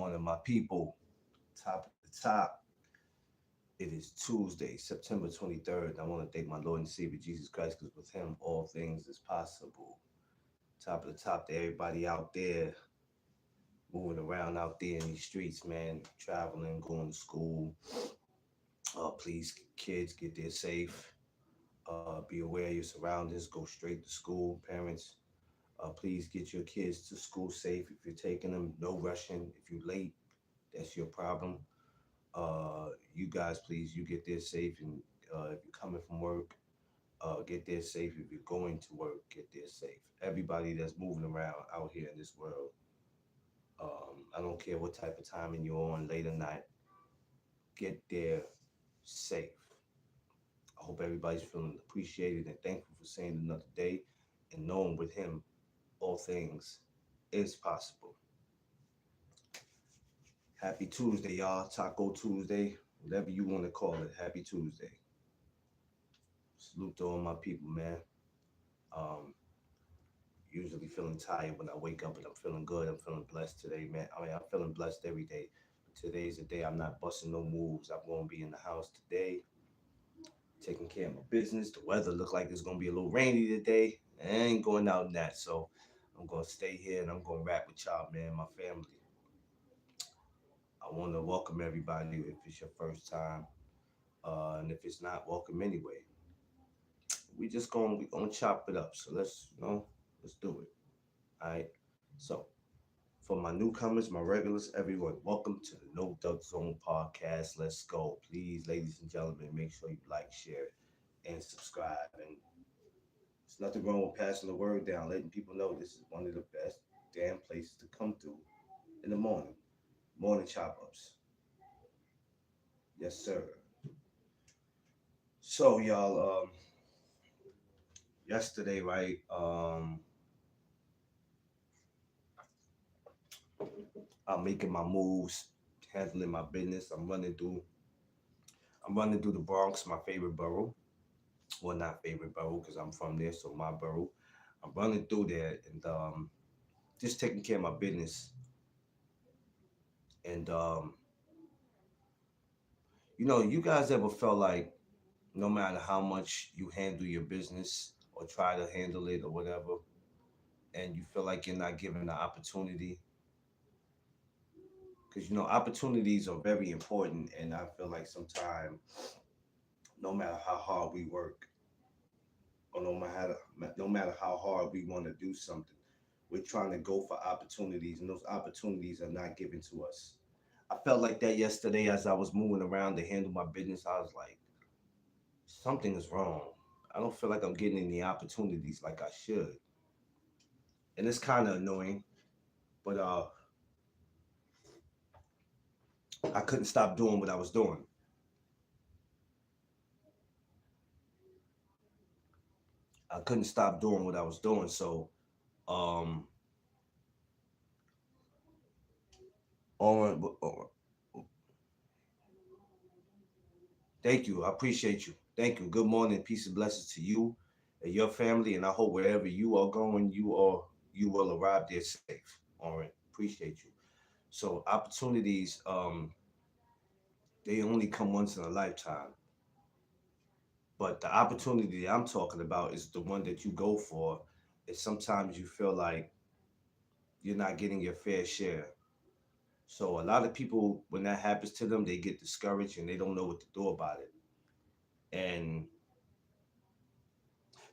Morning, my people. Top of the top. It is Tuesday, September 23rd. I want to thank my Lord and Savior Jesus Christ because with him all things is possible. Top of the top to everybody out there moving around out there in these streets, man, traveling, going to school. Please, kids, get there safe. Be aware of your surroundings. Go straight to school. Parents, please get your kids to school safe. If you're taking them, no rushing. If you're late, that's your problem. You guys, please, you get there safe, and if you're coming from work, get there safe. If you're going to work, get there safe. Everybody that's moving around out here in this world, I don't care what type of timing you're on, late or night, get there safe. I hope everybody's feeling appreciated and thankful for seeing another day and knowing with him all things is possible. Happy Tuesday, y'all. Taco Tuesday, whatever you want to call it. Happy Tuesday. Salute to all my people, man. Um, Usually feeling tired when I wake up, but I'm feeling good. I'm feeling blessed today, man. I mean, I'm feeling blessed every day. But today's the day I'm not busting no moves. I'm gonna be in the house today, taking care of my business. The weather look like it's gonna be a little rainy today. I ain't going out in that, so I'm gonna stay here and I'm gonna rap with y'all, man. My family. I want to welcome everybody if it's your first time, and if it's not, welcome anyway. We gonna chop it up. So let's do it. All right. So for my newcomers, my regulars, everyone, welcome to the No Duck Zone podcast. Let's go, please, ladies and gentlemen. Make sure you like, share, and subscribe. And there's nothing wrong with passing the word down, letting people know this is one of the best damn places to come through in the morning. Morning chop ups. Yes, sir. So y'all, yesterday, right? I'm making my moves, handling my business. I'm running through the Bronx, my favorite borough. Well, not favorite borough because I'm from there, so my borough. I'm running through there and just taking care of my business. And you guys ever felt like no matter how much you handle your business or try to handle it or whatever, and you feel like you're not given the opportunity? Because opportunities are very important, and I feel like sometimes, no matter how hard we work, or no matter how hard we want to do something, we're trying to go for opportunities, and those opportunities are not given to us. I felt like that yesterday as I was moving around to handle my business. I was like, something is wrong. I don't feel like I'm getting any opportunities like I should, and it's kind of annoying. But I couldn't stop doing what I was doing. I couldn't stop doing what I was doing. So, um, on thank you. I appreciate you. Thank you. Good morning. Peace and blessings to you and your family. And I hope wherever you are going, you will arrive there safe. All right. Appreciate you. So opportunities, they only come once in a lifetime. But the opportunity I'm talking about is the one that you go for. And sometimes you feel like you're not getting your fair share. So a lot of people, when that happens to them, they get discouraged and they don't know what to do about it. And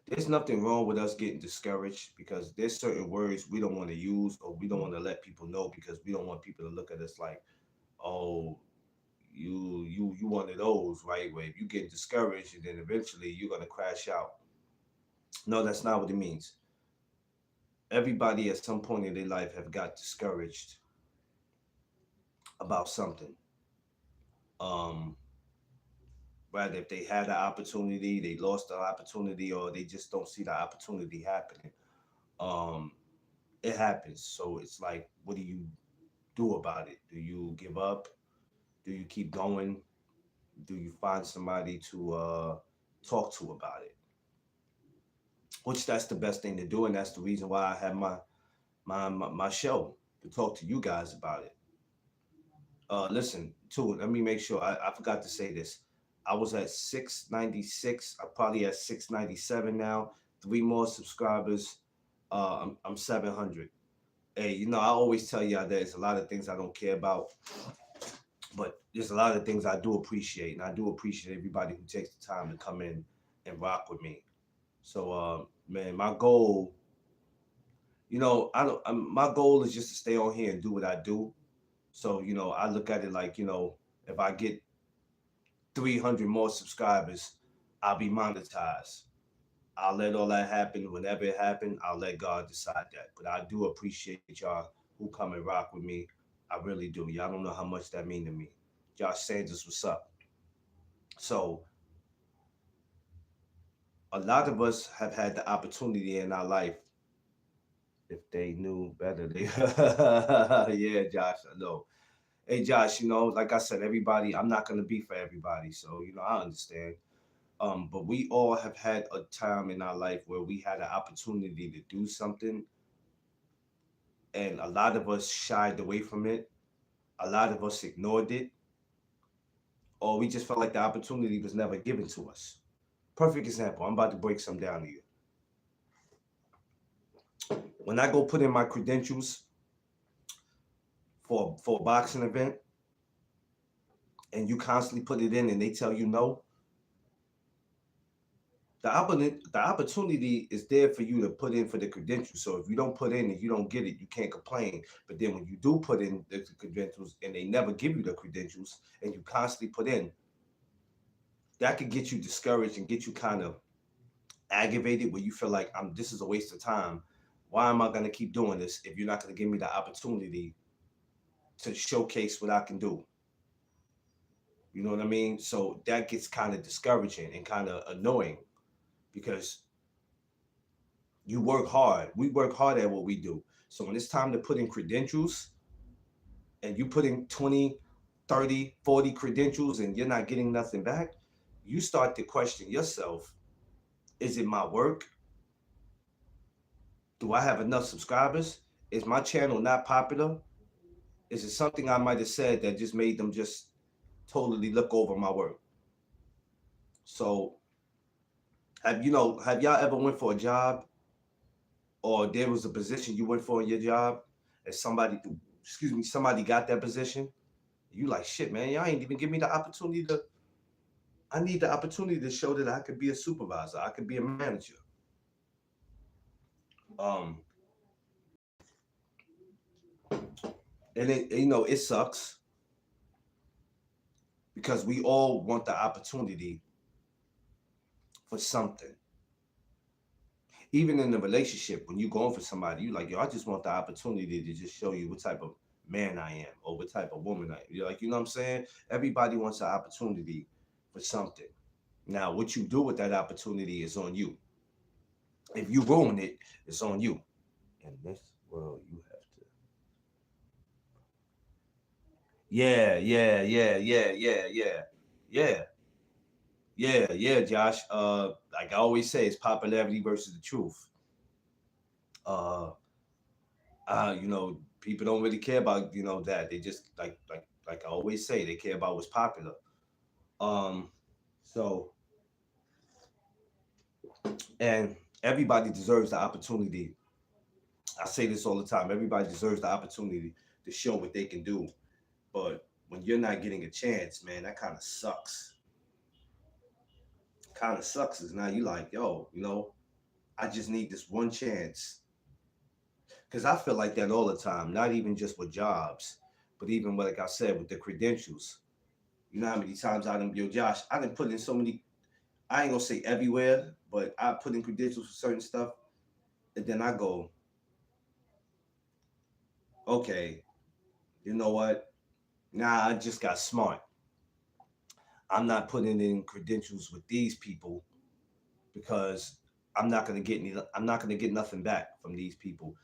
there's nothing wrong with us getting discouraged because there's certain words we don't want to use or we don't want to let people know because we don't want people to look at us like, oh, you one of those, right? Where if you get discouraged and then eventually you're gonna crash out. No, that's not what it means. Everybody at some point in their life have got discouraged about something. Um, Rather if they had the opportunity, they lost the opportunity, or they just don't see the opportunity happening. Um, it happens. So it's like, what do you do about it? Do you give up? Do you keep going? Do you find somebody to talk to about it? Which that's the best thing to do, and that's the reason why I have my show to talk to you guys about it. Listen, too, let me make sure. I forgot to say this. I was at 696. I'm probably at 697 now. Three more subscribers. I'm 700. Hey, I always tell y'all there's a lot of things I don't care about, but there's a lot of things I do appreciate, and I do appreciate everybody who takes the time to come in and rock with me. So, man, my goal, I don't. My goal is just to stay on here and do what I do. So, I look at it like, if I get 300 more subscribers, I'll be monetized. I'll let all that happen whenever it happens. I'll let God decide that. But I do appreciate y'all who come and rock with me. I really do. Y'all don't know how much that mean to me. Josh Sanders, what's up? So a lot of us have had the opportunity in our life. If they knew better, they yeah, Josh, I know. Hey, Josh, like I said, everybody, I'm not gonna be for everybody, so I understand. But we all have had a time in our life where we had an opportunity to do something, and a lot of us shied away from it. A lot of us ignored it, or we just felt like the opportunity was never given to us. Perfect example. I'm about to break some down to you. When I go put in my credentials for a boxing event, and you constantly put it in, and they tell you no, the opportunity is there for you to put in for the credentials. So if you don't put in and you don't get it, you can't complain. But then when you do put in the credentials and they never give you the credentials and you constantly put in, that could get you discouraged and get you kind of aggravated where you feel like this is a waste of time. Why am I gonna keep doing this if you're not gonna give me the opportunity to showcase what I can do? You know what I mean? So that gets kind of discouraging and kind of annoying because you work hard. We work hard at what we do. So when it's time to put in credentials and you put in 20, 30, 40 credentials and you're not getting nothing back, you start to question yourself. Is it my work? Do I have enough subscribers? Is my channel not popular? Is it something I might have said that just made them just totally look over my work? So have y'all ever went for a job or there was a position you went for in your job and somebody got that position? You like, shit, man, y'all ain't even give me the opportunity to. I need the opportunity to show that I could be a supervisor, I could be a manager. Um, and it sucks because we all want the opportunity for something. Even in a relationship, when you going for somebody, you like, yo, I just want the opportunity to just show you what type of man I am or what type of woman I am. You're like, you know what I'm saying? Everybody wants an opportunity for something. Now, what you do with that opportunity is on you. If you ruin it, it's on you. In this world, you have to. Yeah, yeah, yeah, yeah, yeah, yeah, yeah, yeah, Josh. Like I always say, it's popularity versus the truth. Uh, people don't really care about that. They just like I always say, they care about what's popular. Um, so and everybody deserves the opportunity. I say this all the time. Everybody deserves the opportunity to show what they can do. But when you're not getting a chance, man, that kind of sucks. Kind of sucks. Is now you like, yo, I just need this one chance. Because I feel like that all the time. Not even just with jobs, but even like I said with the credentials. You know how many times I done, yo, Josh, I done put in so many. I ain't gonna say everywhere, but I put in credentials for certain stuff, and then I go, okay, you know what? Nah, I just got smart. I'm not putting in credentials with these people because I'm not gonna get nothing back from these people.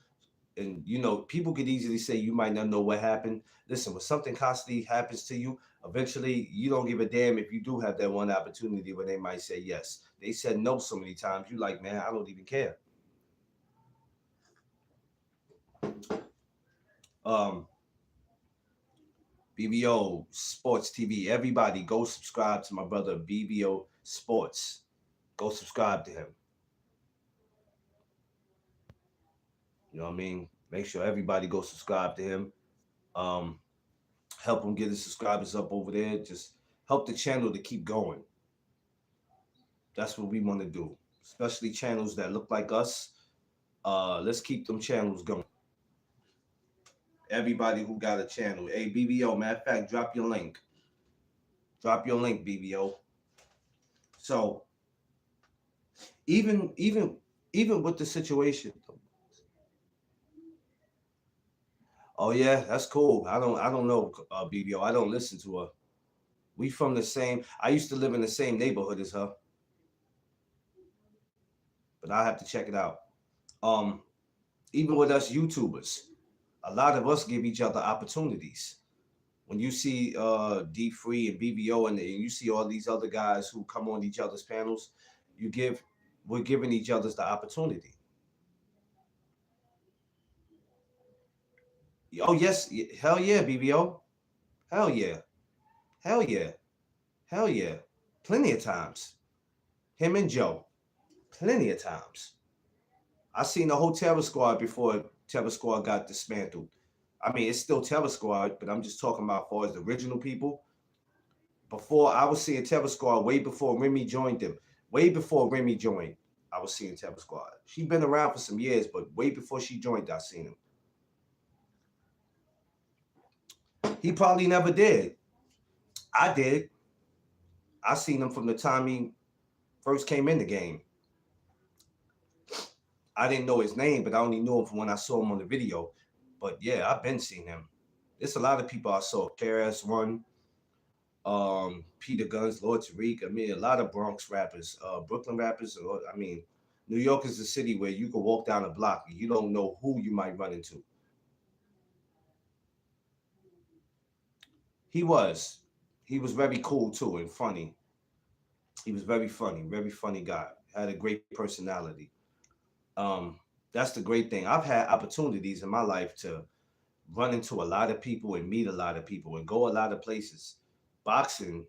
And people could easily say you might not know what happened. Listen, when something constantly happens to you, eventually you don't give a damn if you do have that one opportunity where they might say yes. They said no so many times. You like, man, I don't even care. Um, BBO Sports TV. Everybody go subscribe to my brother BBO Sports. Go subscribe to him. You know what I mean? Make sure everybody go subscribe to him. Um, Help him get his subscribers up over there. Just help the channel to keep going. That's what we want to do. Especially channels that look like us. Let's keep them channels going. Everybody who got a channel. Hey BBO, matter of fact, drop your link. Drop your link, BBO. So even with the situation. Oh yeah, that's cool. I don't know BBO. I don't listen to her. We from the same. I used to live in the same neighborhood as her, but I have to check it out. Um, Even with us YouTubers, a lot of us give each other opportunities. When you see D Free and BBO and you see all these other guys who come on each other's panels, you give we're giving each other's the opportunity. Oh yes, hell yeah, BBO, hell yeah, hell yeah, hell yeah, plenty of times. Him and Joe, plenty of times. I seen the whole Terror Squad before Terror Squad got dismantled. I mean, it's still Terror Squad, but I'm just talking about as far as the original people. Before I was seeing Terror Squad way before Remy joined them. Way before Remy joined, I was seeing Terror Squad. She been around for some years, but way before she joined, I seen him. He probably never did. I did. I seen him from the time he first came in the game. I didn't know his name, but I only knew him from when I saw him on the video. But yeah, I've been seeing him. There's a lot of people I saw. KRS-One, Peter Guns, Lord Tariq. I mean, a lot of Bronx rappers, Brooklyn rappers. I mean, New York is a city where you can walk down a block and you don't know who you might run into. He was. He was very cool too and funny. He was very funny guy. Had a great personality. Um, that's the great thing. I've had opportunities in my life to run into a lot of people and meet a lot of people and go a lot of places. Boxing,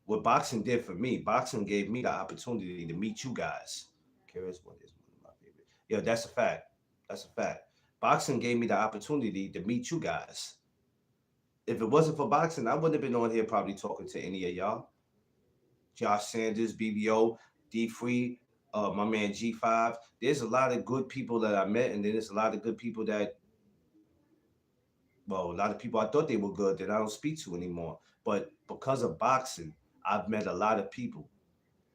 what boxing did for me, boxing gave me the opportunity to meet you guys. Curious one is one of my favorite. Yeah, that's a fact. That's a fact. Boxing gave me the opportunity to meet you guys. If it wasn't for boxing, I wouldn't have been on here probably talking to any of y'all. Josh Sanders, BBO, D Free, my man G5. There's a lot of good people that I met, and then there's a lot of good people that, well, a lot of people I thought they were good that I don't speak to anymore. But because of boxing, I've met a lot of people,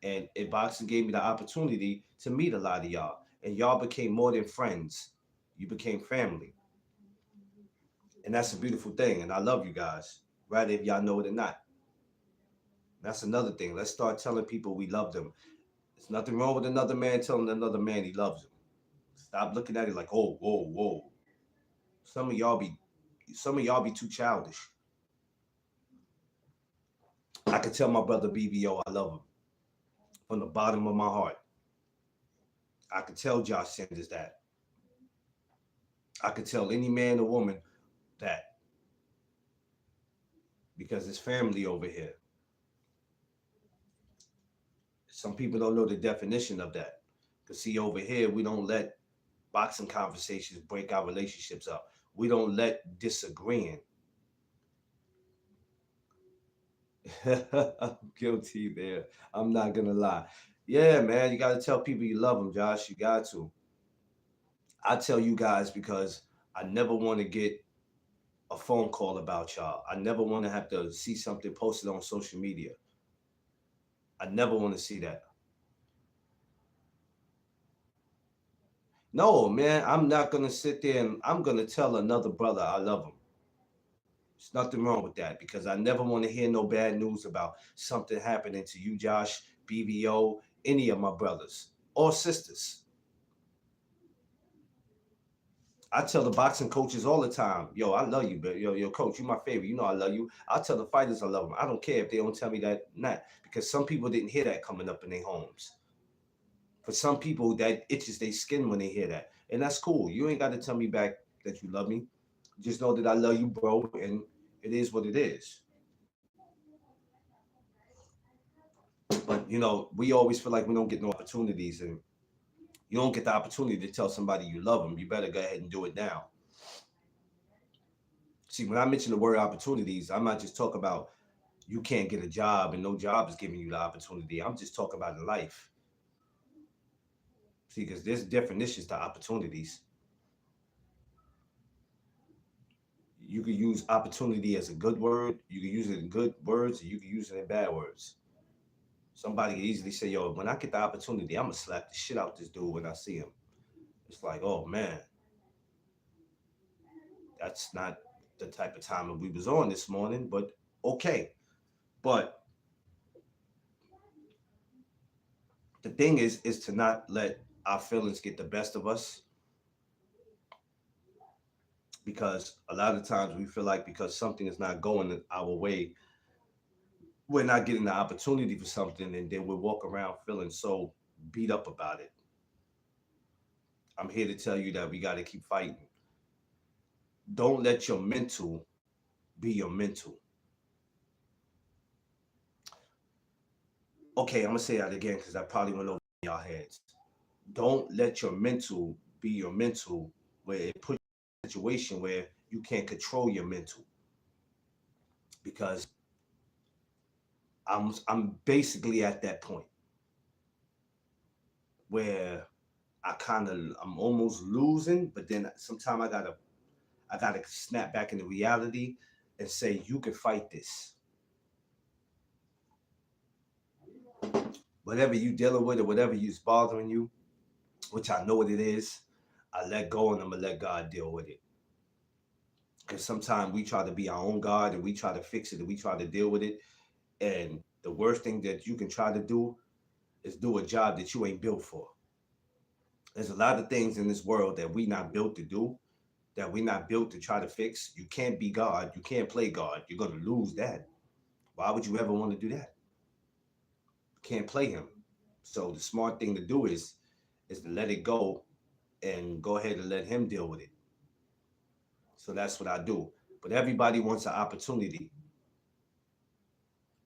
and boxing gave me the opportunity to meet a lot of y'all, and y'all became more than friends. You became family, and that's a beautiful thing. And I love you guys, right? If y'all know it or not. That's another thing. Let's start telling people we love them. There's nothing wrong with another man telling another man he loves him. Stop looking at it like, oh, whoa, whoa. Some of y'all be, some of y'all be too childish. I could tell my brother BBO I love him from the bottom of my heart. I could tell Josh Sanders that. I could tell any man or woman that because it's family over here. Some people don't know the definition of that. Because see, over here, we don't let boxing conversations break our relationships up. We don't let disagreeing. I'm guilty there. I'm not gonna lie. Yeah, man, you gotta tell people you love them, Josh. You got to. I tell you guys because I never want to get a phone call about y'all. I never want to have to see something posted on social media. I never want to see that. No, man, I'm not gonna sit there and I'm gonna tell another brother I love him. There's nothing wrong with that because I never want to hear no bad news about something happening to you, Josh, BBO, any of my brothers or sisters. I tell the boxing coaches all the time, yo, I love you, but yo, coach, you my favorite. You know I love you. I tell the fighters I love them. I don't care if they don't tell me that, not because some people didn't hear that coming up in their homes. For some people, that itches their skin when they hear that, and that's cool. You ain't got to tell me back that you love me. Just know that I love you, bro. And It is what it is. But you know, we always feel like we don't get no opportunities, and you don't get the opportunity to tell somebody you love them. You better go ahead and do it now. See, when I mention the word opportunities, I'm not just talking about you can't get a job and no job is giving you the opportunity. I'm just talking about in life. See, because there's definitions to opportunities. You could use opportunity as a good word. You can use it in good words, or you can use it in bad words. Somebody can easily say, "Yo, when I get the opportunity, I'm gonna slap the shit out this dude when I see him." It's like, oh man, that's not the type of time that we was on this morning. But okay. But the thing is to not let our feelings get the best of us, because a lot of times we feel like because something is not going our way, we're not getting the opportunity for something, and then we walk around feeling so beat up about it. I'm here to tell you that we got to keep fighting. Don't let your mental be your mental. Okay, I'm gonna say that again because I probably went over y'all heads. Don't let your mental be your mental, where it puts you in a situation where you can't control your mental. Because I'm basically at that point where I'm almost losing, but then sometimes I gotta snap back into reality and say you can fight this. Whatever you dealing with or whatever is bothering you, which I know what it is, I let go and I'm gonna let God deal with it. Because sometimes we try to be our own God and we try to fix it and we try to deal with it. And the worst thing that you can try to do is do a job that you ain't built for. There's a lot of things in this world that we not built to do, that we not built to try to fix. You can't be God. You can't play God. You're gonna lose that. Why would you ever want to do that? You can't play him. So the smart thing to do is to let it go and go ahead and let him deal with it. So that's what I do. But everybody wants an opportunity.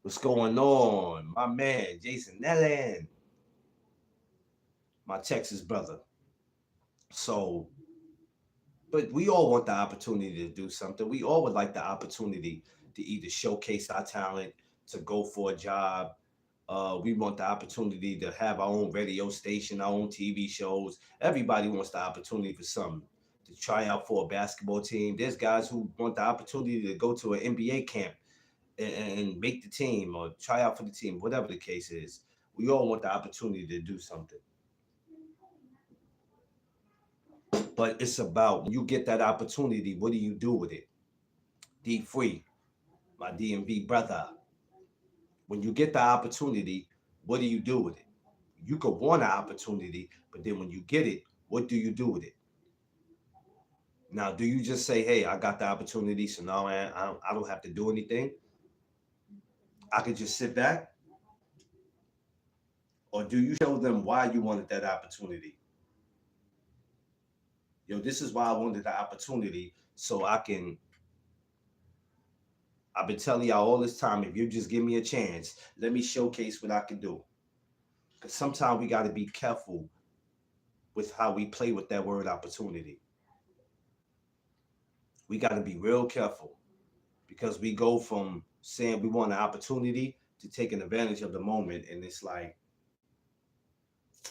What's going on? My man, Jason Nellen, my Texas brother. So, but we all want the opportunity to do something. We all would like the opportunity to either showcase our talent, to go for a job. We want the opportunity to have our own radio station, our own TV shows. Everybody wants the opportunity for something. To try out for a basketball team. There's guys who want the opportunity to go to an NBA camp and make the team or try out for the team, whatever the case is. We all want the opportunity to do something. But it's about when you get that opportunity, what do you do with it? D Free, my DMV brother. When you get the opportunity, what do you do with it? You could want an opportunity, but then when you get it, what do you do with it? Now, do you just say, "Hey, I got the opportunity, so now I don't have to do anything. I could just sit back," or do you show them why you wanted that opportunity? Yo, this is why I wanted the opportunity, so I can. I've been telling y'all all this time. If you just give me a chance, let me showcase what I can do. Because sometimes we got to be careful with how we play with that word opportunity. We got to be real careful because we go from saying we want an opportunity to taking advantage of the moment, and it's like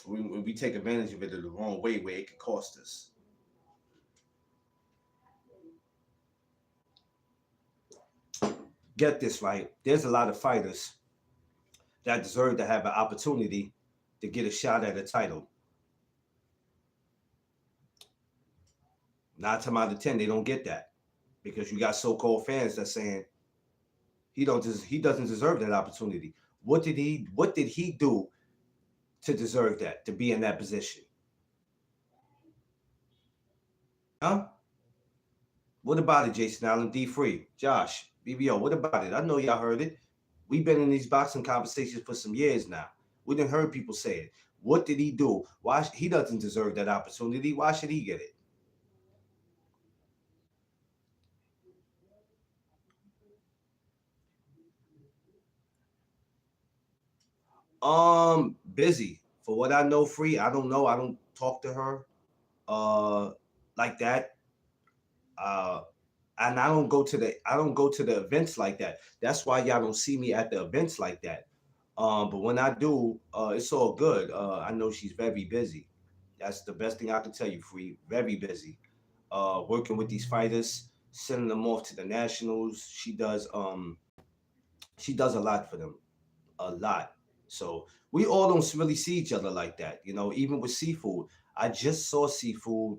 when we take advantage of it in the wrong way, where it could cost us. Get this right. There's a lot of fighters that deserve to have an opportunity to get a shot at a title. 9 times out of 10, they don't get that because you got so-called fans that saying he doesn't deserve that opportunity. What did he do to deserve that, to be in that position? Huh? What about it, Jason Allen, D Free, Josh, BBO? What about it? I know y'all heard it. We've been in these boxing conversations for some years now. We didn't heard people say it. What did he do? Why he doesn't deserve that opportunity? Why should he get it? Busy. For what I know, Free. I don't know. I don't talk to her like that. Uh and I don't go to the events like that. That's why y'all don't see me at the events like that. But when I do, it's all good. I know she's very busy. That's the best thing I can tell you, Free. Very busy. Working with these fighters, sending them off to the nationals. She does a lot for them. A lot. So we all don't really see each other like that. Even with Seafood. I just saw Seafood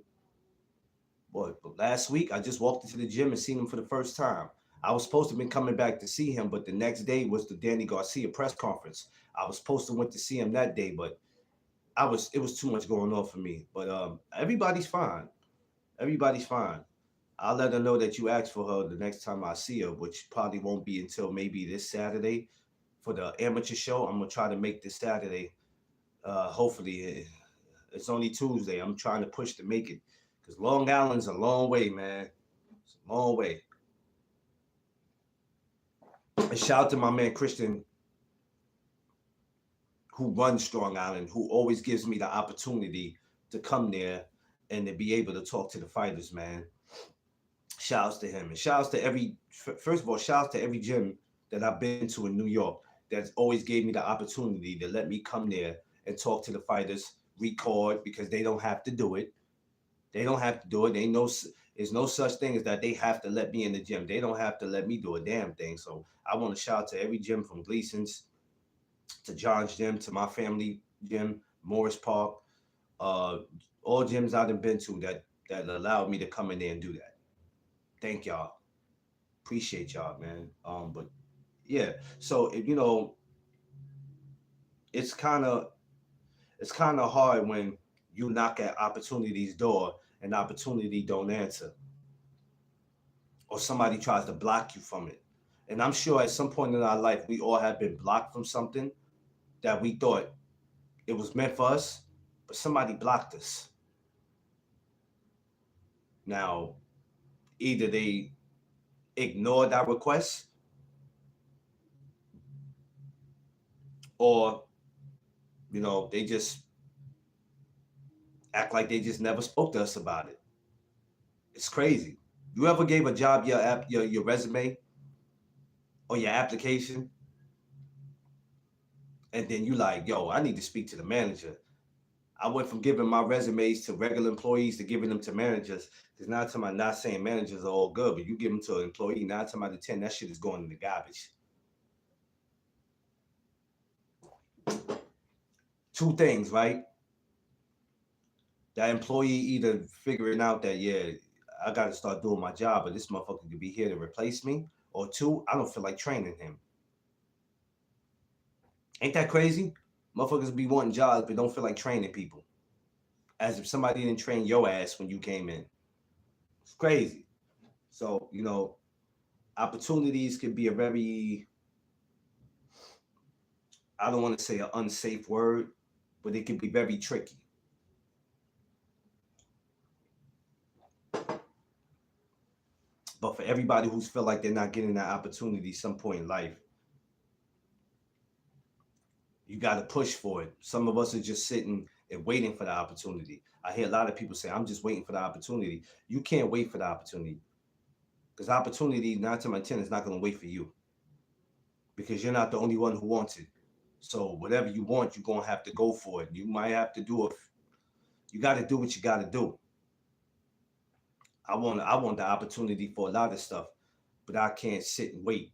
what last week. I just walked into the gym and seen him for the first time. I was supposed to be coming back to see him, but the next day was the Danny Garcia press conference. I was supposed to went to see him that day, but it was too much going on for me. But everybody's fine. Everybody's fine. I'll let her know that you asked for her the next time I see her, which probably won't be until maybe this Saturday for the amateur show. I'm gonna try to make this Saturday. Hopefully, it's only Tuesday. I'm trying to push to make it because Long Island's a long way, man. It's a long way. A shout out to my man Christian, who runs Strong Island, who always gives me the opportunity to come there and to be able to talk to the fighters, man. Shouts to him and shouts to first of all, shouts to every gym that I've been to in New York that's always gave me the opportunity to let me come there and talk to the fighters, record because they don't have to do it. They don't have to do it. There's no such thing as that they have to let me in the gym. They don't have to let me do a damn thing. So I want to shout to every gym from Gleason's to John's gym to my family gym, Morris Park, uh, all gyms I've been to that allowed me to come in there and do that. Thank y'all. Appreciate y'all, man. But yeah, so it's kind of it's kind of hard when you knock at opportunity's door and opportunity don't answer, or somebody tries to block you from it. And I'm sure at some point in our life we all have been blocked from something that we thought it was meant for us, but somebody blocked us. Now, either they ignored our request, or they just act like they just never spoke to us about it. It's crazy. You ever gave a job your resume or your application, and then you like, yo, I need to speak to the manager. I went from giving my resumes to regular employees to giving them to managers. Because 9 times I'm not saying managers are all good, but you give them to an employee, 9 times out of 10, that shit is going in the garbage. Two things, right? That employee either figuring out that, yeah, I got to start doing my job, but this motherfucker could be here to replace me. Or two, I don't feel like training him. Ain't that crazy? Motherfuckers be wanting jobs, but don't feel like training people. As if somebody didn't train your ass when you came in. It's crazy. So, opportunities could be a very, I don't want to say an unsafe word, but it can be very tricky. But for everybody who's feel like they're not getting that opportunity some point in life, you got to push for it. Some of us are just sitting and waiting for the opportunity. I hear a lot of people say, I'm just waiting for the opportunity. You can't wait for the opportunity because opportunity 9 to 10 is not going to wait for you because you're not the only one who wants it. So whatever you want, you're going to have to go for it. You might have to do it. You got to do what you got to do. I want the opportunity for a lot of stuff, but I can't sit and wait.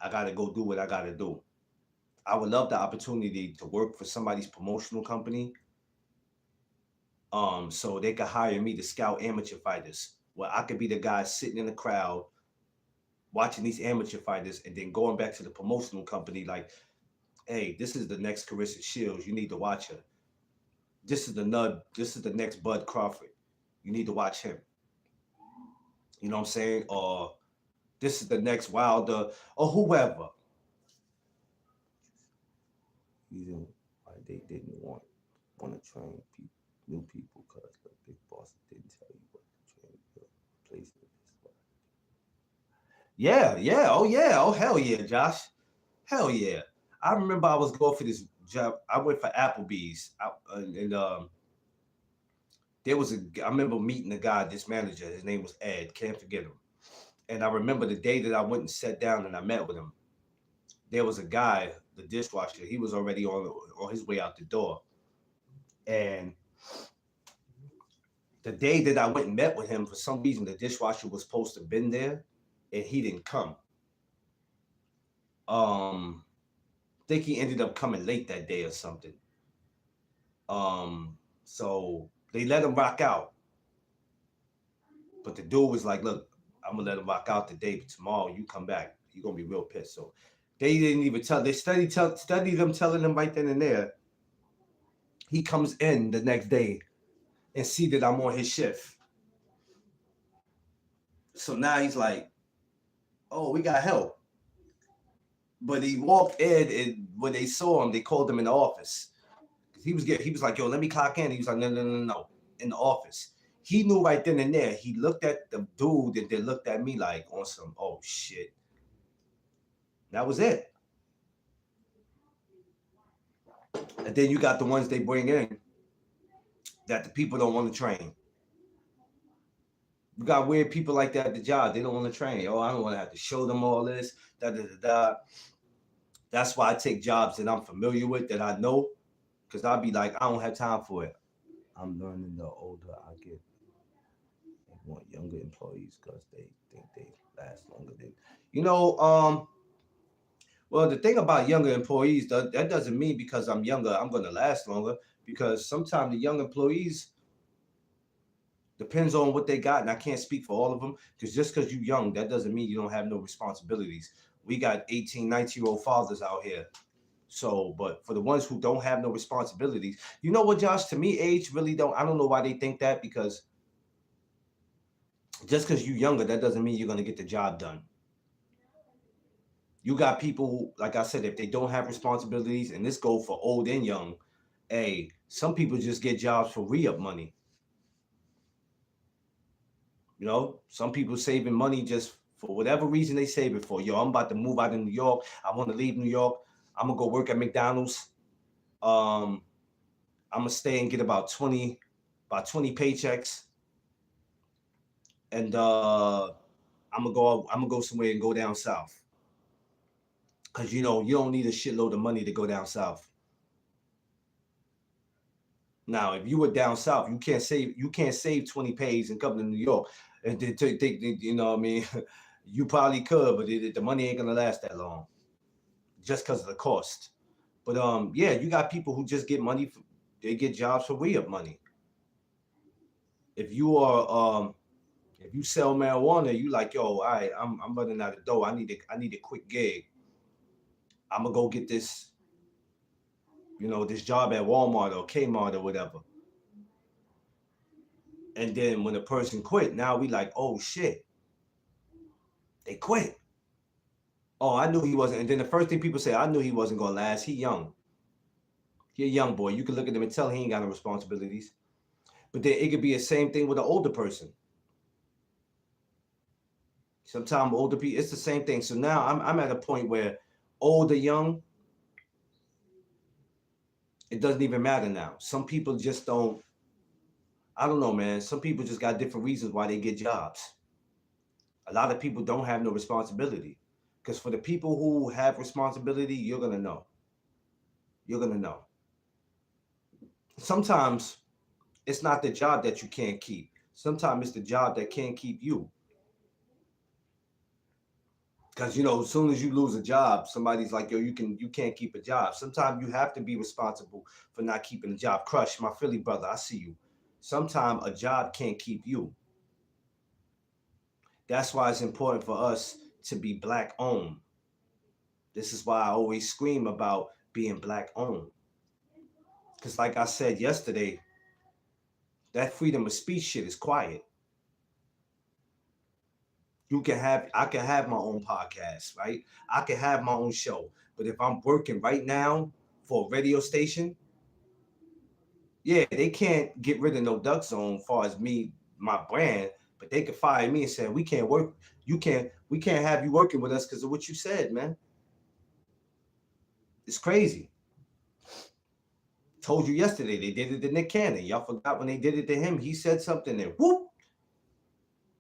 I got to go do what I got to do. I would love the opportunity to work for somebody's promotional company, so they could hire me to scout amateur fighters. Where I could be the guy sitting in the crowd watching these amateur fighters and then going back to the promotional company like, hey, this is the next Carissa Shields. You need to watch her. This is the Nud. This is the next Bud Crawford. You need to watch him. You know what I'm saying? Or this is the next Wilder or whoever. Reason why they didn't want to train new people because the big boss didn't tell you what to train your place is. Yeah. Oh yeah. Oh hell yeah, Josh. Hell yeah. I remember I was going for this job. I went for Applebee's, and there was a. I remember meeting the guy, this manager. His name was Ed. Can't forget him. And I remember the day that I went and sat down and I met with him. There was a guy, the dishwasher. He was already on his way out the door, and the day that I went and met with him, for some reason, the dishwasher was supposed to have been there, and he didn't come. I think he ended up coming late that day or something. So they let him rock out, but the dude was like, "Look, I'm gonna let him rock out today, but tomorrow you come back, you're gonna be real pissed." So they didn't even tell. They studied them, telling him right then and there. He comes in the next day and see that I'm on his shift. So now he's like, "Oh, we got help." But he walked in, and when they saw him, they called him in the office. He was like, "Yo, let me clock in." He was like, "No, no, no, no," in the office. He knew right then and there. He looked at the dude and then looked at me like on some, "Oh shit." That was it. And then you got the ones they bring in that the people don't want to train. You got weird people like that at the job. They don't want to train. Oh, I don't want to have to show them all this. Da da da da. That's why I take jobs that I'm familiar with, that I know, because I'll be like, I don't have time for it. I'm learning the older I get. They want younger employees because they think they last longer than you know. Well, the thing about younger employees, that doesn't mean because I'm younger, I'm gonna last longer. Because sometimes the young employees depends on what they got, and I can't speak for all of them. Because just because you're young, that doesn't mean you don't have no responsibilities. We got 18, 19-year-old fathers out here. So, but for the ones who don't have no responsibilities, you know what, Josh? To me, age really don't. I don't know why they think that, because just because you're younger, that doesn't mean you're gonna get the job done. You got people who, like I said, if they don't have responsibilities, and this go for old and young, hey, some people just get jobs for re-up money. You know, some people saving money just for whatever reason they save it for. Yo, I'm about to move out of New York. I want to leave New York. I'm gonna go work at McDonald's. Um, I'm gonna stay and get about 20 paychecks, and I'm gonna go somewhere and go down south. Cause you know you don't need a shitload of money to go down south. Now, if you were down south, you can't save 20 pays and come to New York and then take, you know what I mean. You probably could, but the money ain't gonna last that long just because of the cost. But yeah, you got people who just get money. They get jobs for re-up money. If you are if you sell marijuana, you like, yo, all right, I'm running out of dough. I need a quick gig. I'm gonna go get this, this job at Walmart or Kmart or whatever. And then when the person quit, now we like, oh shit, they quit. Oh, I knew he wasn't. And then the first thing people say, I knew he wasn't gonna last. He young. He a young boy. You can look at him and tell he ain't got no responsibilities. But then it could be the same thing with an older person. Sometimes older people, it's the same thing. So now I'm at a point where old or young, it doesn't even matter now. Some people just don't. I don't know, man. Some people just got different reasons why they get jobs. A lot of people don't have no responsibility. Because for the people who have responsibility, you're gonna know. You're gonna know. Sometimes it's not the job that you can't keep. Sometimes it's the job that can't keep you. Because as soon as you lose a job, somebody's like, yo, you can't keep a job. Sometimes you have to be responsible for not keeping a job. Crush, my Philly brother, I see you. Sometimes a job can't keep you. That's why it's important for us to be black owned. This is why I always scream about being black owned. Because like I said yesterday, that freedom of speech shit is quiet. I can have my own podcast, right? I can have my own show. But if I'm working right now for a radio station, yeah, they can't get rid of no duck zone as far as me, my brand, but they could fire me and say, we can't work, we can't have you working with us because of what you said, man. It's crazy. Told you yesterday they did it to Nick Cannon. Y'all forgot when they did it to him. He said something and whoop.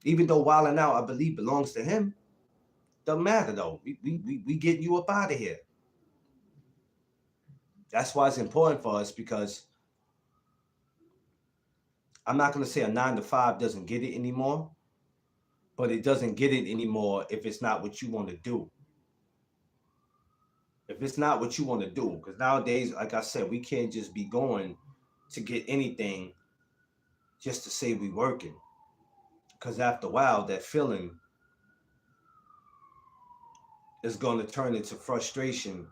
Even though Wildin' Out, I believe, belongs to him. Doesn't matter though. We getting you up out of here. That's why it's important for us, because I'm not gonna say a 9 to 5 doesn't get it anymore, but it doesn't get it anymore if it's not what you want to do. If it's not what you want to do, because nowadays, like I said, we can't just be going to get anything just to say we working. Because after a while, that feeling is going to turn into frustration,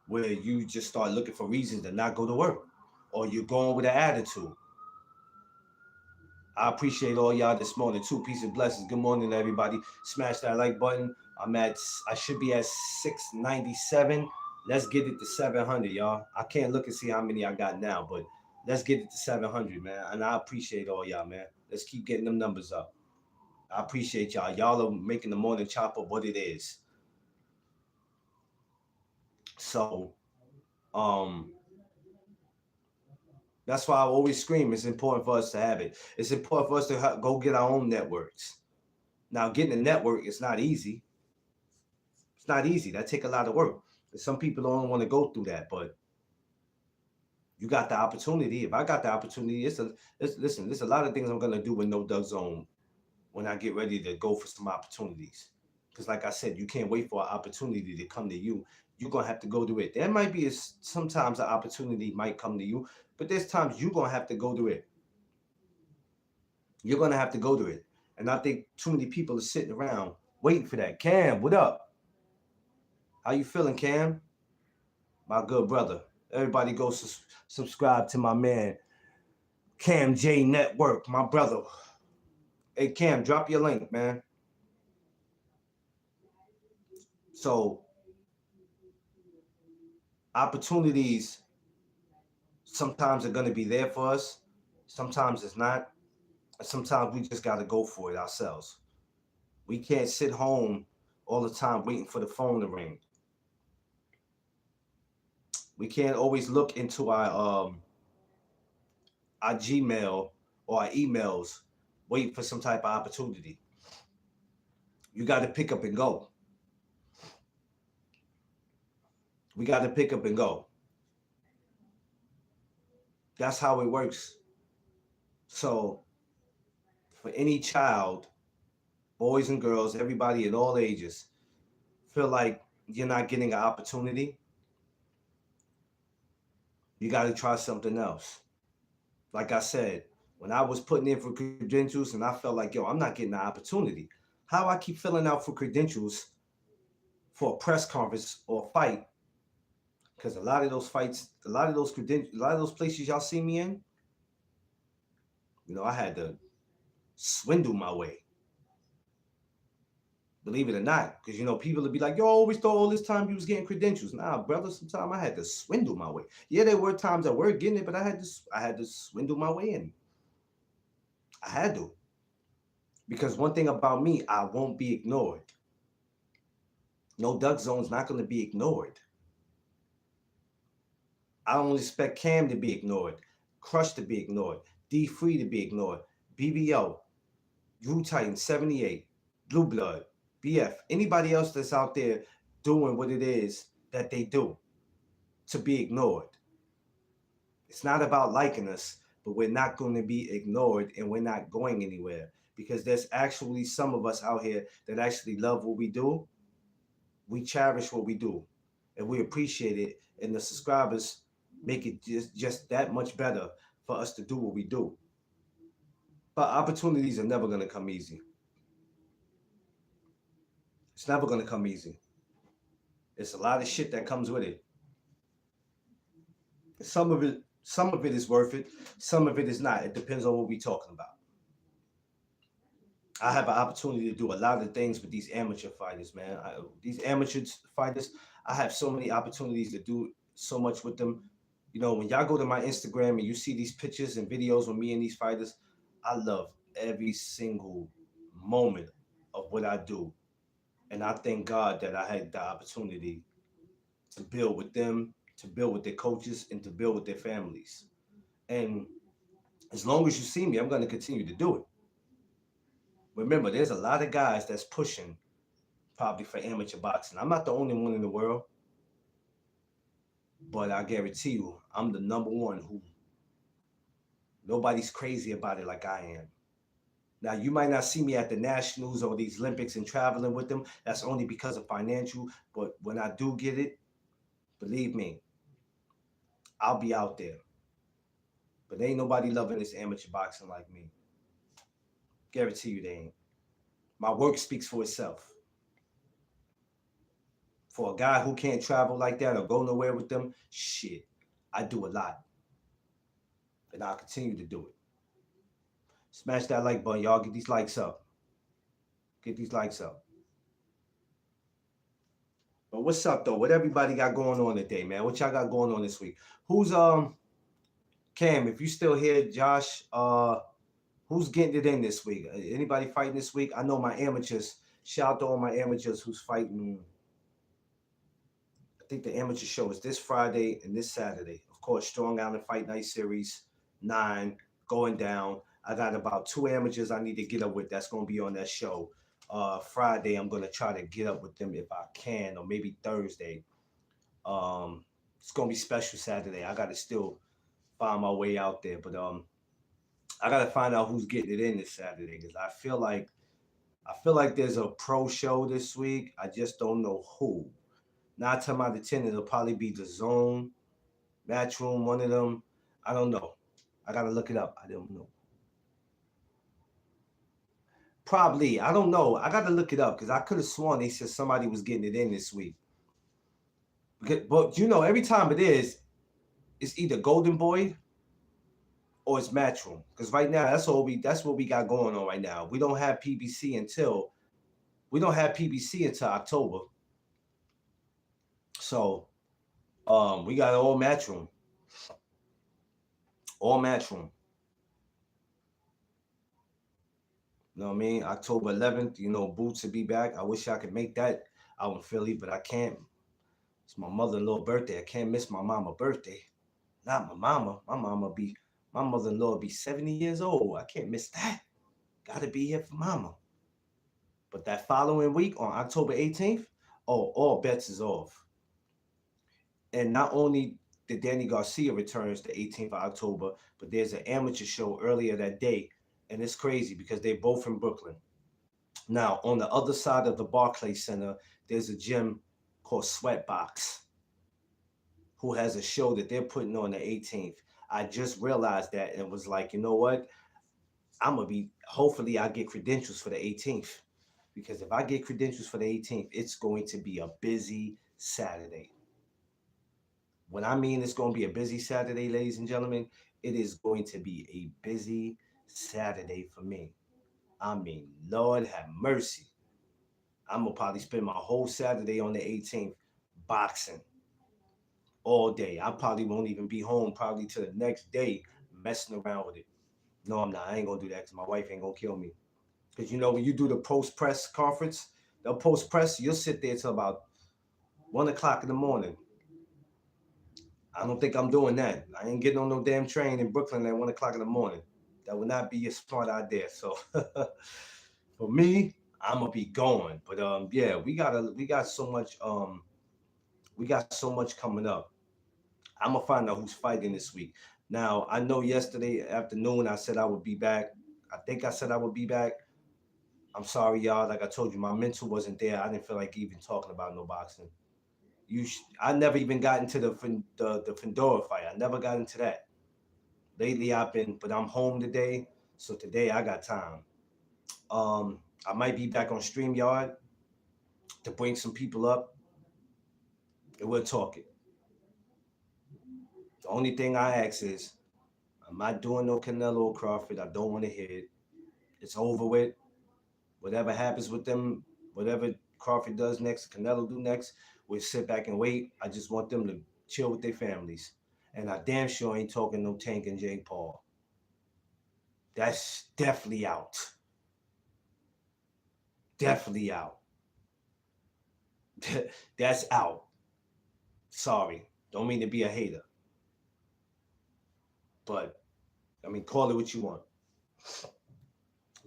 where you just start looking for reasons to not go to work, or you're going with an attitude. I appreciate all y'all this morning too. Peace and blessings. Good morning, everybody. Smash that like button. I should be at 697. Let's get it to 700, y'all. I can't look and see how many I got now, but let's get it to 700, man. And I appreciate all y'all, man. Let's keep getting them numbers up. I appreciate y'all. Y'all are making the morning chop up what it is. So, that's why I always scream. It's important for us to have it. It's important for us to go get our own networks. Now, getting a network is not easy. It's not easy. That take a lot of work. And some people don't want to go through that, but you got the opportunity. If I got the opportunity, listen. There's a lot of things I'm gonna do with No Doug Zone when I get ready to go for some opportunities. Because, like I said, you can't wait for an opportunity to come to you. You're gonna have to go to it. There might be sometimes an opportunity might come to you, but there's times you're gonna have to go to it. You're gonna have to go to it. And I think too many people are sitting around waiting for that. Cam, what up? How you feeling, Cam? My good brother. Everybody go subscribe to my man, Cam J Network, my brother. Hey, Cam, drop your link, man. So, opportunities sometimes are going to be there for us. Sometimes it's not. Sometimes we just got to go for it ourselves. We can't sit home all the time waiting for the phone to ring. We can't always look into our Gmail or our emails waiting for some type of opportunity. You got to pick up and go. We got to pick up and go. That's how it works. So, for any child, boys and girls, everybody at all ages, feel like you're not getting an opportunity, you got to try something else. Like I said, when I was putting in for credentials and I felt like, yo, I'm not getting the opportunity. How I keep filling out for credentials for a press conference or a fight, because a lot of those fights, a lot of those places y'all see me in, I had to swindle my way. Believe it or not, because people would be like, "Yo, I always thought all this time you was getting credentials." Nah, brother, sometimes I had to swindle my way. Yeah, there were times I were getting it, but I had to swindle my way in. I had to, because one thing about me, I won't be ignored. No Doug Zone's not going to be ignored. I don't expect Cam to be ignored, Crush to be ignored, D Free to be ignored, BBO, Rue Titan 78, Blue Blood, BF, anybody else that's out there doing what it is that they do, to be ignored. It's not about liking us, but we're not going to be ignored and we're not going anywhere, because there's actually some of us out here that actually love what we do. We cherish what we do and we appreciate it. And the subscribers make it just that much better for us to do what we do. But opportunities are never going to come easy. It's never going to come easy. It's a lot of shit that comes with it. Some of it is worth it. Some of it is not. It depends on what we're talking about. I have an opportunity to do a lot of things with these amateur fighters, man. These amateur fighters, I have so many opportunities to do so much with them. When y'all go to my Instagram and you see these pictures and videos with me and these fighters, I love every single moment of what I do. And I thank God that I had the opportunity to build with them to build with their coaches and to build with their families. And as long as you see me, I'm going to continue to do it. Remember, there's a lot of guys that's pushing probably for amateur boxing. I'm not the only one in the world, but I guarantee you, I'm the number one who nobody's crazy about it like I am. Now, you might not see me at the Nationals or these Olympics and traveling with them. That's only because of financial. But when I do get it, believe me, I'll be out there. But ain't nobody loving this amateur boxing like me. Guarantee you they ain't. My work speaks for itself. For a guy who can't travel like that or go nowhere with them, shit, I do a lot. And I'll continue to do it. Smash that like button, y'all. Get these likes up. Get these likes up. But what's up though? What everybody got going on today, man? What y'all got going on this week? Who's Cam, if you still here, Josh, who's getting it in this week? Anybody fighting this week? I know my amateurs. Shout out to all my amateurs who's fighting. I think the amateur show is this Friday and this Saturday. Of course, Strong Island Fight Night Series 9 going down. I got about 2 amateurs I need to get up with. That's going to be on that show. Friday, I'm going to try to get up with them if I can, or maybe Thursday. It's going to be special Saturday. I got to still find my way out there, but I got to find out who's getting it in this Saturday because I feel like there's a pro show this week. I just don't know who. 9 times out of 10, it'll probably be the Zone, Matchroom, one of them. I don't know. I got to look it up. I don't know. Probably. I don't know. I got to look it up because I could have sworn they said somebody was getting it in this week. But you know, every time it is, it's either Golden Boy or it's Matchroom. Because right now, that's what we got going on right now. We don't have PBC until October. So we got all Matchroom. All Matchroom. You know what I mean? October 11th, Boots will be back. I wish I could make that out in Philly, but I can't. It's my mother-in-law birthday. I can't miss my mama birthday. Not my mama. My mother-in-law be 70 years old. I can't miss that. Gotta be here for mama. But that following week on October 18th, all bets is off. And not only did Danny Garcia returns the 18th of October, but there's an amateur show earlier that day. And it's crazy because they're both in Brooklyn. Now, on the other side of the Barclays Center, there's a gym called Sweatbox, who has a show that they're putting on the 18th. I just realized that and was like, you know what? Hopefully I get credentials for the 18th. Because if I get credentials for the 18th, it's going to be a busy Saturday. When I mean it's going to be a busy Saturday, ladies and gentlemen, it is going to be a busy Saturday for me. I mean, Lord have mercy. I'm going to probably spend my whole Saturday on the 18th boxing all day. I probably won't even be home probably till the next day messing around with it. No, I'm not. I ain't going to do that because my wife ain't going to kill me. Because, when you do the post-press conference, they'll post-press, you'll sit there till about 1 o'clock in the morning. I don't think I'm doing that. I ain't getting on no damn train in Brooklyn at 1 o'clock in the morning. That would not be a smart idea. So for me, I'm gonna be going. But yeah, we got so much coming up. I'm gonna find out who's fighting this week. Now I know yesterday afternoon I said I would be back. I think I said I would be back. I'm sorry, y'all. Like I told you, my mental wasn't there. I didn't feel like even talking about no boxing. I never even got into the Fedora fight. I never got into that. Lately, but I'm home today, so today I got time. I might be back on StreamYard to bring some people up, and we'll talk it. The only thing I ask is, I'm not doing no Canelo or Crawford. I don't want to hear it. It's over with. Whatever happens with them, whatever Crawford does next, Canelo do next, we'll sit back and wait. I just want them to chill with their families. And I damn sure ain't talking no Tank and Jake Paul. That's definitely out. Definitely out. That's out. Sorry. Don't mean to be a hater, but I mean, call it what you want.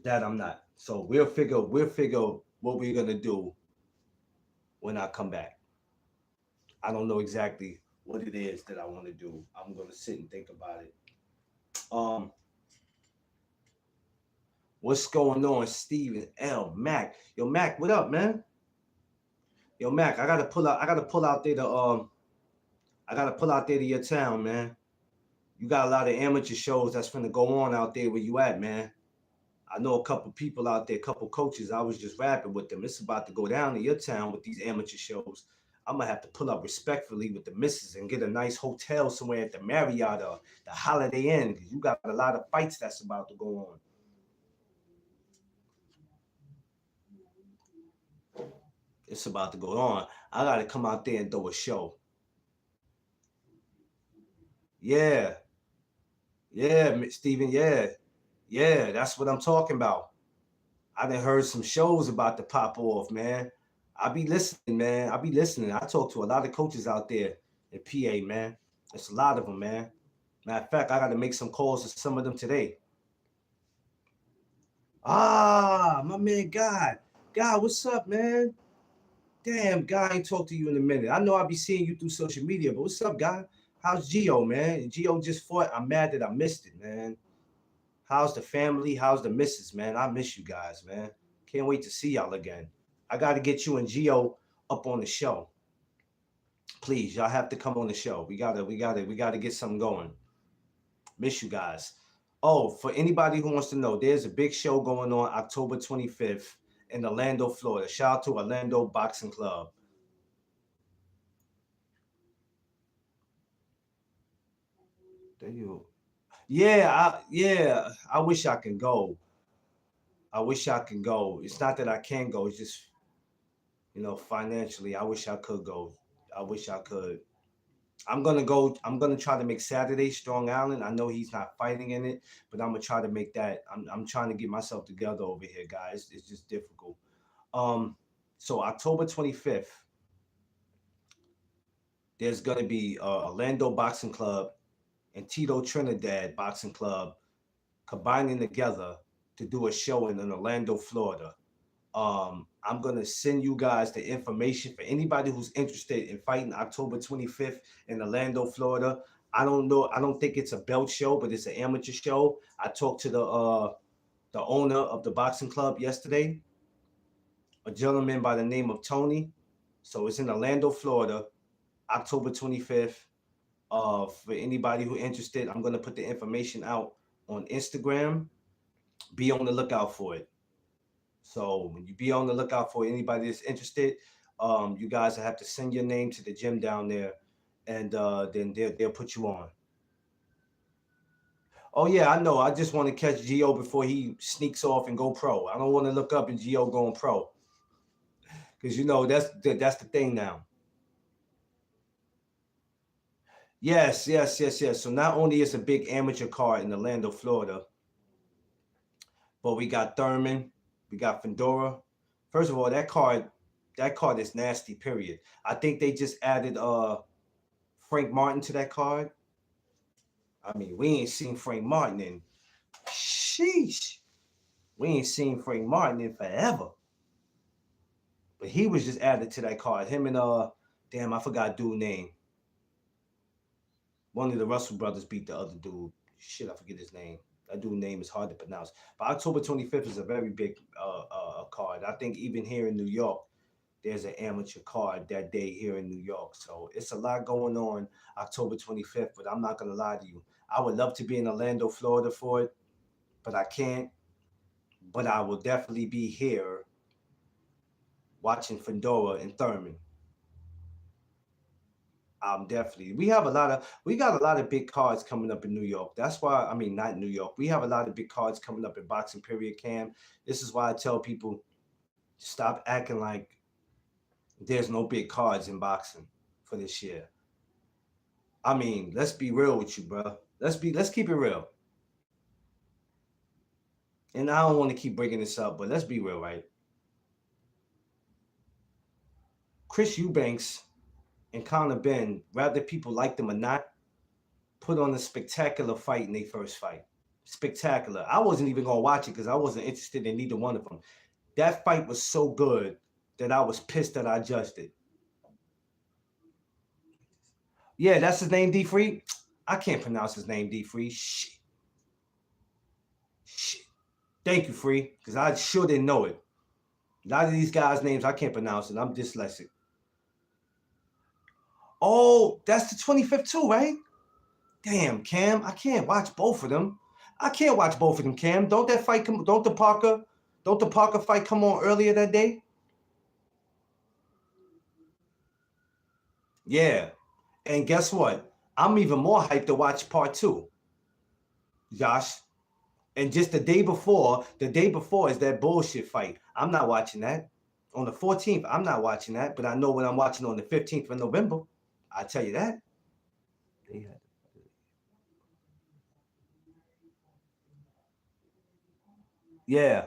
That I'm not. So we'll figure what we're gonna do when I come back. I don't know exactly what it is that I want to do. I'm gonna sit and think about it. Um, what's going on, Steven L. Mac? Yo, Mac, what up, man? Yo, Mac, I gotta pull out. I gotta pull out there to I gotta pull out there to your town, man. You got a lot of amateur shows that's gonna go on out there where you at, man. I know a couple people out there, a couple coaches. I was just rapping with them. It's about to go down to your town with these amateur shows. I'm gonna have to pull up respectfully with the missus and get a nice hotel somewhere at the Marriott or the Holiday Inn because you got a lot of fights that's about to go on. It's about to go on. I gotta come out there and throw a show. Yeah, yeah, Steven. Yeah, yeah. That's what I'm talking about. I done heard some shows about to pop off, man. I be listening, man. I be listening. I talk to a lot of coaches out there in PA, man. It's a lot of them, man. Matter of fact, I got to make some calls to some of them today. Ah, my man, God, what's up, man? Damn, guy, I ain't talked to you in a minute. I know I be seeing you through social media, but what's up, guy? How's Geo, man? Geo just fought. I'm mad that I missed it, man. How's the family? How's the missus, man? I miss you guys, man. Can't wait to see y'all again. I got to get you and Geo up on the show. Please, y'all have to come on the show. We gotta get something going. Miss you guys. Oh, for anybody who wants to know, there's a big show going on October 25th in Orlando, Florida. Shout out to Orlando Boxing Club. There you. Yeah, I wish I can go. I wish I can go. It's not that I can go. It's just financially. I wish I could go. I wish I could. I'm gonna go. I'm gonna try to make Saturday Strong Island. I know he's not fighting in it, but I'm gonna try to make that. I'm trying to get myself together over here, guys. It's just difficult. Um, so October 25th, there's gonna be Orlando Boxing Club and Tito Trinidad Boxing Club combining together to do a show in Orlando, Florida. I'm gonna send you guys the information for anybody who's interested in fighting October 25th in Orlando, Florida. I don't know. I don't think it's a belt show, but it's an amateur show. I talked to the owner of the boxing club yesterday, a gentleman by the name of Tony. So it's in Orlando, Florida, October 25th. For anybody who interested, I'm gonna put the information out on Instagram. Be on the lookout for it. So when you be on the lookout for anybody that's interested, you guys have to send your name to the gym down there, and then they'll put you on. Oh yeah, I know. I just want to catch Geo before he sneaks off and go pro. I don't want to look up and Geo going pro, because that's the thing now. Yes. So not only is a big amateur card in Orlando, Florida, but we got Thurman, we got Fedora. First of all, that card is nasty. Period. I think they just added Frank Martin to that card. I mean, we ain't seen Frank Martin in sheesh. We ain't seen Frank Martin in forever. But he was just added to that card. Him and damn, I forgot dude name. One of the Russell brothers beat the other dude. Shit, I forget his name. That dude name is hard to pronounce. But October 25th is a very big card. I think even here in New York, there's an amateur card that day here in New York. So it's a lot going on October 25th, but I'm not going to lie to you. I would love to be in Orlando, Florida for it, but I can't. But I will definitely be here watching Fedora and Thurman. Definitely. We got a lot of big cards coming up in New York. That's why, I mean, not New York. We have a lot of big cards coming up in Boxing Period Cam. This is why I tell people stop acting like there's no big cards in boxing for this year. I mean, let's be real with you, bro. Let's keep it real. And I don't want to keep bringing this up, but let's be real, right? Chris Eubanks and Conor Ben, whether people like them or not, put on a spectacular fight in their first fight. Spectacular. I wasn't even gonna watch it because I wasn't interested in neither one of them. That fight was so good that I was pissed that I judged it. Yeah, that's his name, D Free. I can't pronounce his name, D Free. Shit. Shit. Thank you, Free, because I sure didn't know it. A lot of these guys' names I can't pronounce it. I'm dyslexic. Oh, that's the 25th too, right? Damn, Cam, I can't watch both of them. I can't watch both of them, Cam. Don't that fight come? Don't the Parker fight come on earlier that day? Yeah. And guess what? I'm even more hyped to watch part 2, Josh. And just the day before is that bullshit fight. I'm not watching that. On the 14th, I'm not watching that, but I know what I'm watching on the 15th of November. I tell you that. Yeah.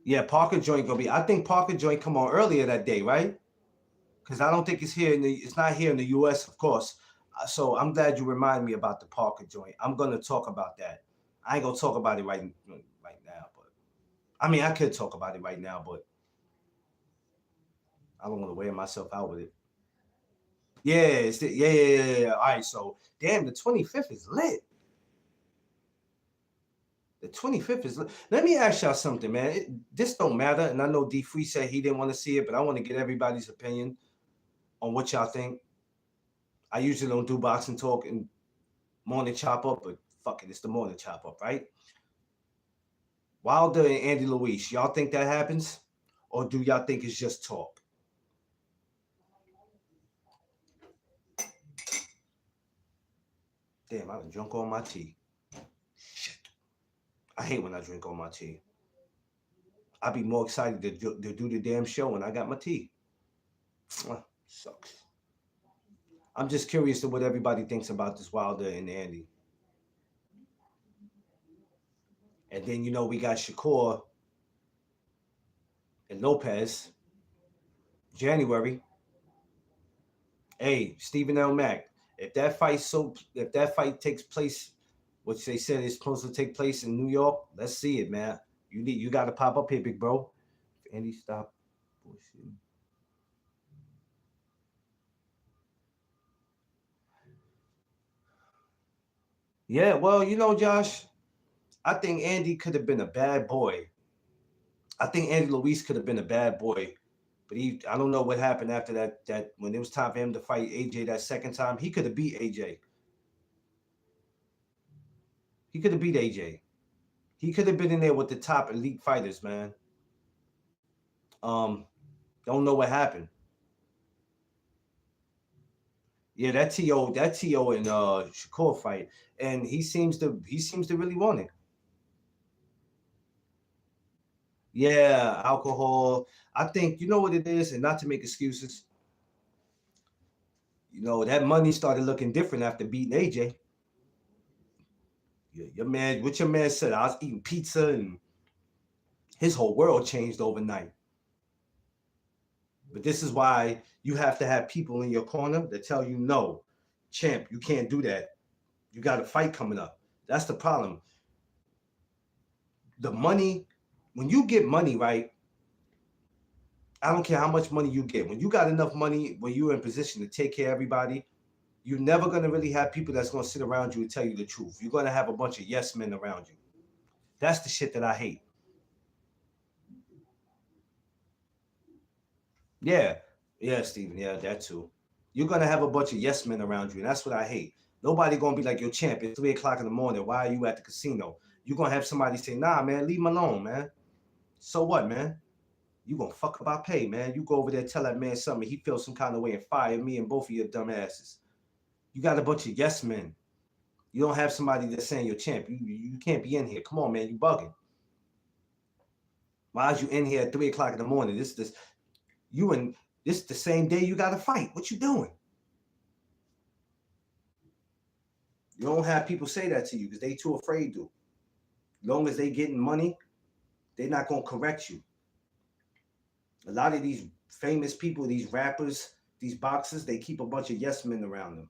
Yeah, Parker joint gonna be. I think Parker joint come on earlier that day, right? Because I don't think it's here it's not here in the U.S. of course. So I'm glad you reminded me about the Parker joint. I'm gonna talk about that. I ain't gonna talk about it right now, but I mean I could talk about it right now, but I don't want to wear myself out with it. Yeah, yeah. All right, so damn, the 25th is lit. The 25th is lit. Let me ask y'all something, man. This don't matter, and I know D Free said he didn't want to see it, but I want to get everybody's opinion on what y'all think. I usually don't do boxing talk and morning chop up, but fuck it, it's the morning chop up, right? Wilder and Andy Luis, y'all think that happens? Or do y'all think it's just talk? Damn, I done drunk all my tea. Shit. I hate when I drink all my tea. I'd be more excited to do the damn show when I got my tea. Sucks. I'm just curious to what everybody thinks about this Wilder and Andy. And then, we got Shakur and Lopez, January. Hey, Stephen L. Mack, if that fight takes place, which they said is supposed to take place in New York, let's see it, man. You got to pop up here, big bro. Andy, stop bullshit. Yeah, well, Josh, I think Andy could have been a bad boy. I think Andy Luis could have been a bad boy, but I don't know what happened after that. That when it was time for him to fight AJ that second time, he could have beat AJ. He could have beat AJ. He could have been in there with the top elite fighters, man. Um, don't know what happened. Yeah, that To and Shakur fight, and he seems to really want it. Yeah, alcohol. I think you know what it is, and not to make excuses. That money started looking different after beating AJ. What your man said, I was eating pizza, and his whole world changed overnight. But this is why you have to have people in your corner that tell you, no, champ, you can't do that. You got a fight coming up. That's the problem. The money, when you get money, right? I don't care how much money you get. When you got enough money, when you're in position to take care of everybody, you're never going to really have people that's going to sit around you and tell you the truth. You're going to have a bunch of yes men around you. That's the shit that I hate. Yeah. Yeah, Steven. Yeah, that too. You're going to have a bunch of yes men around you. And that's what I hate. Nobody going to be like, your champ, it's 3 o'clock in the morning. Why are you at the casino? You're going to have somebody say, nah, man, leave him alone, man. So what, man? You gonna fuck about pay, man. You go over there, tell that man something, he feels some kind of way and fire me and both of your dumb asses. You got a bunch of yes men. You don't have somebody that's saying you're champ. You can't be in here. Come on, man, you bugging. Why is you in here at 3 o'clock in the morning? This the same day you got to fight. What you doing? You don't have people say that to you because they too afraid to. As long as they getting money, they're not gonna correct you. A lot of these famous people, these rappers, These boxers, they keep a bunch of yes men around them.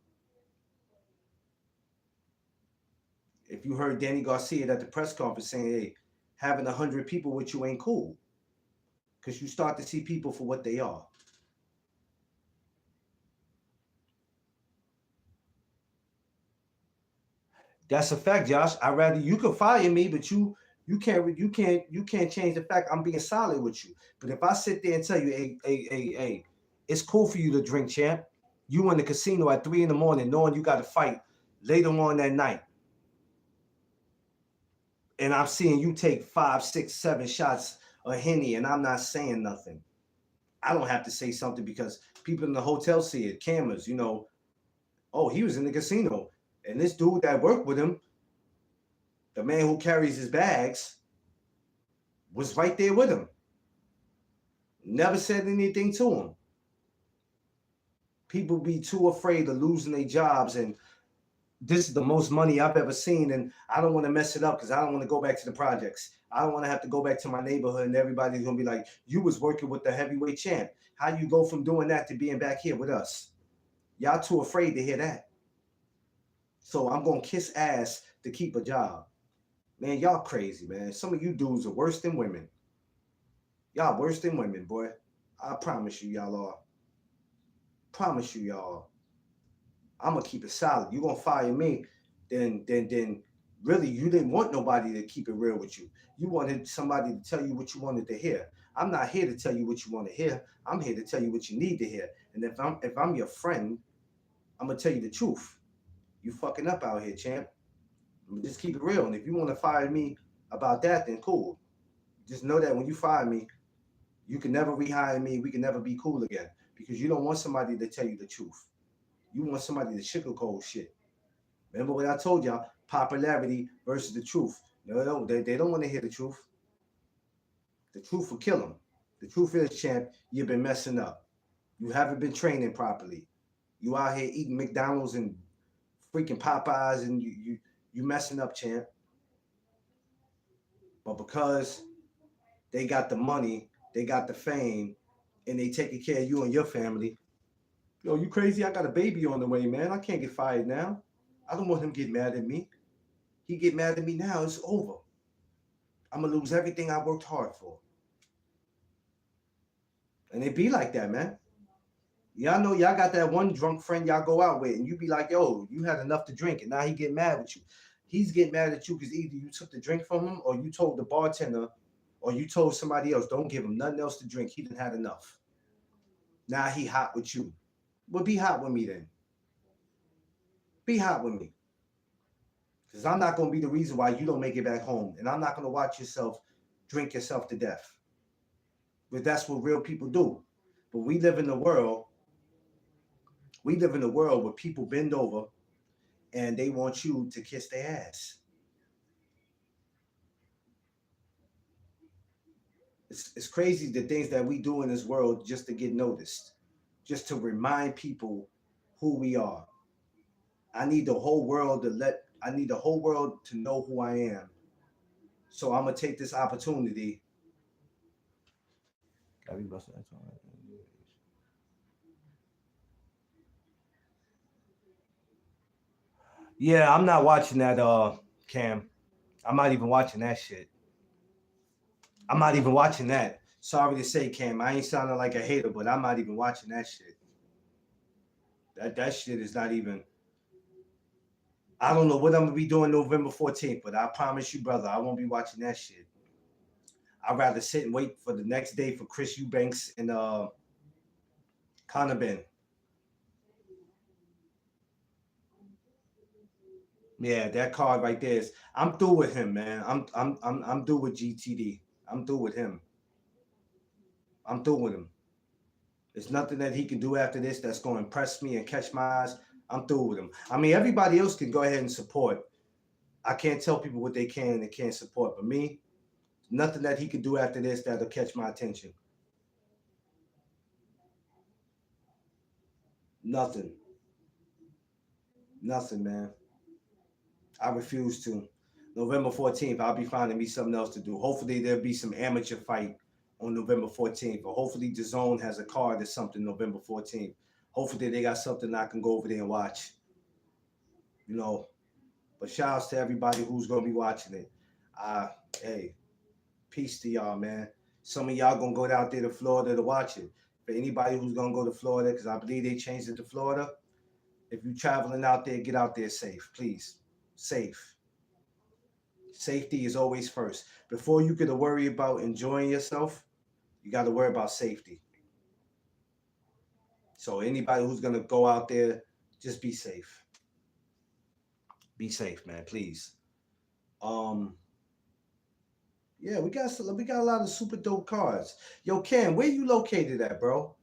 If you heard Danny Garcia at the press conference saying, hey, having 100 people with you ain't cool, because you start to see people for what they are. That's a fact, Josh. I rather you can fire me, but you can't change the fact I'm being solid with you. But if I sit there and tell you, hey, it's cool for you to drink, champ. You in the casino at 3 a.m, knowing you got to fight later on that night, and I'm seeing you take 5, 6, 7 shots of Henny, and I'm not saying nothing. I don't have to say something because people in the hotel see it, cameras, oh, he was in the casino. And this dude that worked with him, the man who carries his bags, was right there with him. Never said anything to him. People be too afraid of losing their jobs, and this is the most money I've ever seen, and I don't want to mess it up because I don't want to go back to the projects. I don't want to have to go back to my neighborhood and everybody's going to be like, you was working with the heavyweight champ. How you go from doing that to being back here with us? Y'all too afraid to hear that. So I'm going to kiss ass to keep a job. Man, y'all crazy, man. Some of you dudes are worse than women. Y'all worse than women, boy. I promise you, y'all are. Promise you, y'all. I'm going to keep it solid. You going to fire me, then really you didn't want nobody to keep it real with you. You wanted somebody to tell you what you wanted to hear. I'm not here to tell you what you want to hear. I'm here to tell you what you need to hear. And if I'm your friend, I'm going to tell you the truth. You fucking up out here, champ. Just keep it real. And if you want to fire me about that, then cool. Just know that when you fire me, you can never rehire me. We can never be cool again because you don't want somebody to tell you the truth. You want somebody to sugarcoat shit. Remember what I told y'all? Popularity versus the truth. No, they don't want to hear the truth. The truth will kill them. The truth is, champ, you've been messing up. You haven't been training properly. You out here eating McDonald's and freaking Popeyes, and you messing up, champ. But because they got the money, they got the fame, and they taking care of you and your family, yo, you crazy? I got a baby on the way, man. I can't get fired now. I don't want him to get mad at me. He get mad at me now, it's over. I'm going to lose everything I worked hard for. And it be like that, man. Y'all know y'all got that one drunk friend y'all go out with, and you be like, yo, you had enough to drink, and now he get mad with you. He's getting mad at you because either you took the drink from him, or you told the bartender, or you told somebody else, don't give him nothing else to drink. He didn't had enough. Now he hot with you. Well, be hot with me then. Be hot with me. Because I'm not going to be the reason why you don't make it back home. And I'm not going to watch yourself drink yourself to death. But that's what real people do. But we live in a world where people bend over and they want you to kiss their ass. It's crazy the things that we do in this world just to get noticed, just to remind people who we are. I need the whole world to know who I am. So I'm gonna take this opportunity. Yeah, I'm not watching that, Cam. I'm not even watching that shit. I'm not even watching that. Sorry to say, Cam, I ain't sounding like a hater, but I'm not even watching that shit. That shit is not even. I don't know what I'm gonna be doing November 14th, but I promise you, brother, I won't be watching that shit. I'd rather sit and wait for the next day for Chris Eubanks and Conor Benn. Yeah, that card right there is. I'm through with him, man. I'm through with GTD. I'm through with him. I'm through with him. There's nothing that he can do after this that's going to impress me and catch my eyes. I'm through with him. I mean, everybody else can go ahead and support. I can't tell people what they can and can't support, but me, nothing that he can do after this that'll catch my attention. Nothing. Nothing, man. I refuse to. November 14th, I'll be finding me something else to do. Hopefully there'll be some amateur fight on November 14th, or hopefully DAZN has a card or something November 14th. Hopefully they got something I can go over there and watch. You know, but shout outs to everybody who's gonna be watching it. Uh, hey, peace to y'all, man. Some of y'all gonna go out there to Florida to watch it. For anybody who's gonna go to Florida, because I believe they changed it to Florida. If you're traveling out there, get out there safe, please. Safe. Safety is always first. Before you get to worry about enjoying yourself, you got to worry about safety. So anybody who's gonna go out there, just be safe. Be safe, man, please. Um, yeah, we got a lot of super dope cards. Yo, Ken, where you located at, bro?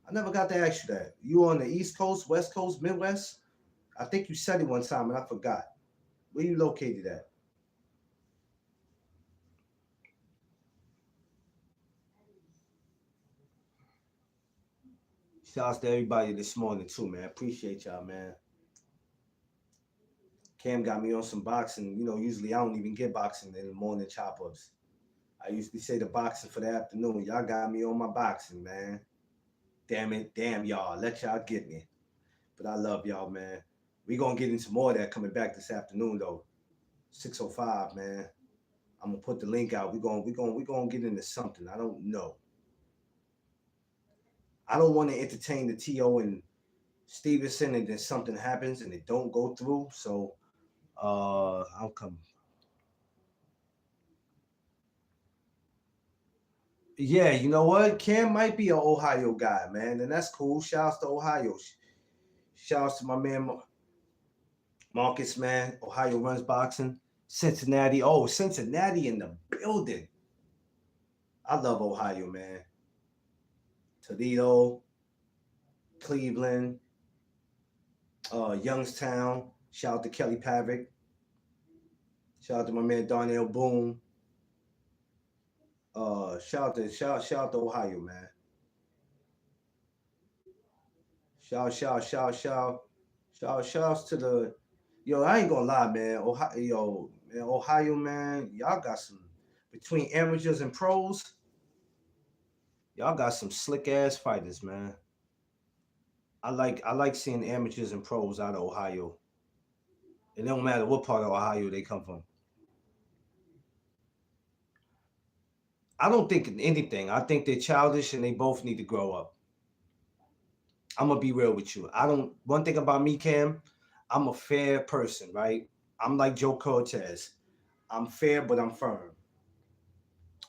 I never got to ask you that. You on the East Coast, West Coast, Midwest? I think you said it one time and I forgot. Where you located at? Shouts to everybody this morning too, man. Appreciate y'all, man. Cam got me on some boxing. You know, usually I don't even get boxing in the morning chop ups. I usually say the boxing for the afternoon. Y'all got me on my boxing, man. Damn it, damn y'all. Let y'all get me. But I love y'all, man. We gonna get into more of that coming back this afternoon though. 6:05, man. I'm gonna put the link out. We gonna get into something. I don't know. I don't want to entertain the TO and Stevenson and then something happens and it don't go through. So I'll come. Yeah, you know what? Cam might be an Ohio guy, man, and that's cool. Shouts to Ohio. Shouts to my man Marcus, man. Ohio runs boxing. Cincinnati. Oh, Cincinnati in the building. I love Ohio, man. Toledo, Cleveland, Youngstown. Shout out to Kelly Pavick. Shout out to my man Darnell Boone. Shout out to Ohio, man. Shouts to the yo. I ain't gonna lie, man. Ohio, man. Y'all got some between amateurs and pros. Y'all got some slick ass fighters, man. I like seeing amateurs and pros out of Ohio. It don't matter what part of Ohio they come from. I don't think anything. I think they're childish and they both need to grow up. I'm gonna be real with you. I don't. One thing about me, Cam, I'm a fair person, right? I'm like Joe Cortez. I'm fair, but I'm firm.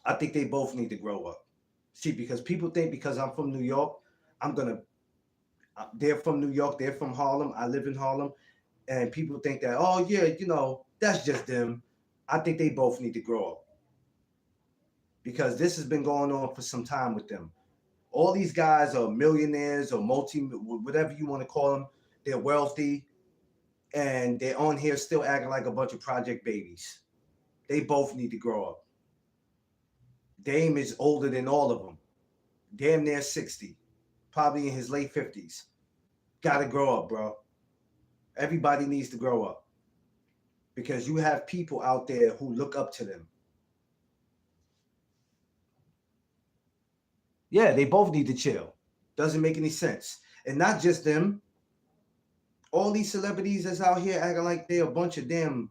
I think they both need to grow up. See, because people think because I'm from New York, I'm gonna. They're from New York. They're from Harlem. I live in Harlem, and people think that, oh yeah, that's just them. I think they both need to grow up because this has been going on for some time with them. All these guys are millionaires or whatever you want to call them. They're wealthy, and they're on here still acting like a bunch of project babies. They both need to grow up. Dame is older than all of them, damn near 60, probably in his late 50s. Gotta grow up, bro. Everybody needs to grow up because you have people out there who look up to them. Yeah, they both need to chill. Doesn't make any sense. And not just them. All these celebrities that's out here acting like they're a bunch of damn,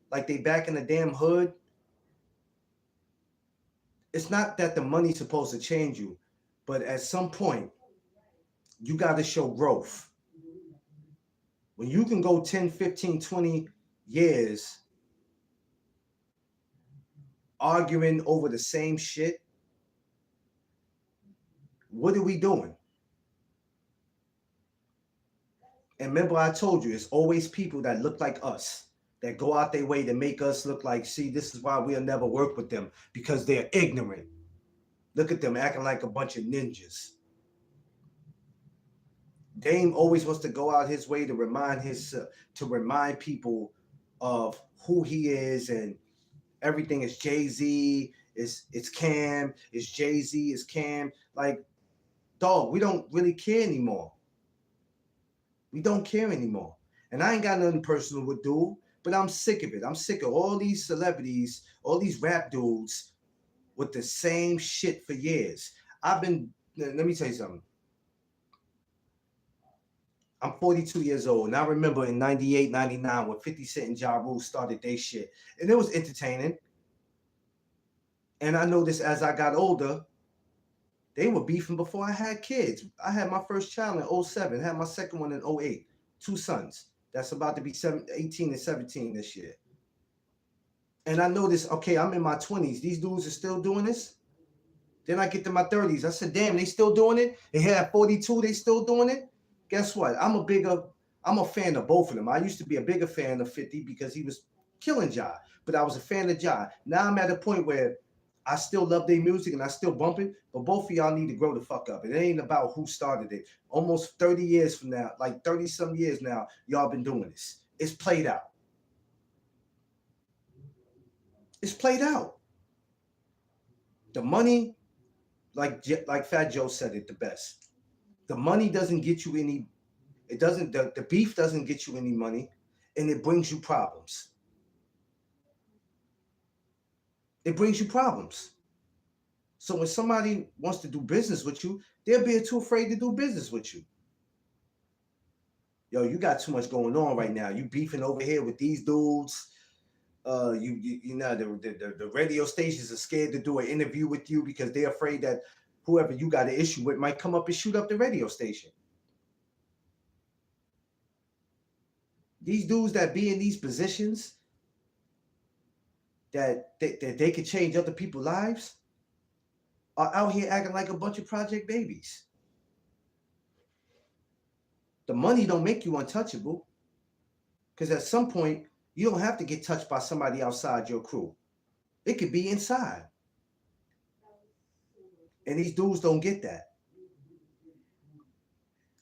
like they back in the damn hood. It's not that the money's supposed to change you, but at some point, you got to show growth. When you can go 10, 15, 20 years arguing over the same shit, what are we doing? And remember, I told you, it's always people that look like us that go out their way to make us look like, see, this is why we'll never work with them because they're ignorant. Look at them acting like a bunch of ninjas. Dame always wants to go out his way to remind people of who he is, and everything is Jay Z, it's Cam, it's Jay Z, it's Cam. Like, dog, we don't really care anymore. We don't care anymore. And I ain't got nothing personal with dude, but I'm sick of it. I'm sick of all these celebrities, all these rap dudes with the same shit for years. Let me tell you something. I'm 42 years old, and I remember in 98, 99 when 50 Cent and Ja Rule started their shit. And it was entertaining. And I noticed as I got older, they were beefing before I had kids. I had my first child in '07, had my second one in '08. Two sons. That's about to be 18 and 17 this year. And I noticed, okay, I'm in my 20s. These dudes are still doing this. Then I get to my 30s. I said, damn, they still doing it? They had 42, they still doing it? Guess what? I'm a fan of both of them. I used to be a bigger fan of 50 because he was killing Ja, but I was a fan of Ja. Now I'm at a point where I still love their music and I still bump it, but both of y'all need to grow the fuck up. It ain't about who started it. Almost 30 years from now, like 30 some years now, y'all been doing this. It's played out. It's played out. The money, like Fat Joe said it the best. The money doesn't get you any. It doesn't. The beef doesn't get you any money, and it brings you problems. It brings you problems. So when somebody wants to do business with you, they're being too afraid to do business with you. Yo, you got too much going on right now. You beefing over here with these dudes. You know the radio stations are scared to do an interview with you because they're afraid that whoever you got an issue with might come up and shoot up the radio station. These dudes that be in these positions that they can change other people's lives are out here acting like a bunch of project babies. The money don't make you untouchable because at some point you don't have to get touched by somebody outside your crew. It could be inside. And these dudes don't get that.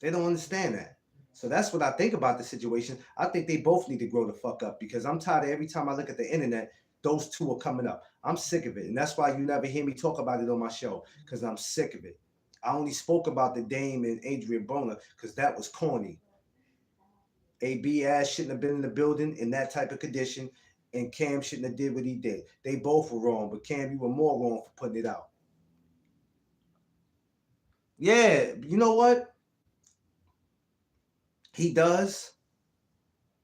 They don't understand that. So that's what I think about the situation. I think they both need to grow the fuck up because I'm tired of every time I look at the internet, those two are coming up. I'm sick of it. And that's why you never hear me talk about it on my show because I'm sick of it. I only spoke about the Dame and Adrian Broner because that was corny. AB ass shouldn't have been in the building in that type of condition, and Cam shouldn't have did what he did. They both were wrong, but Cam, you were more wrong for putting it out. Yeah, you know what? He does,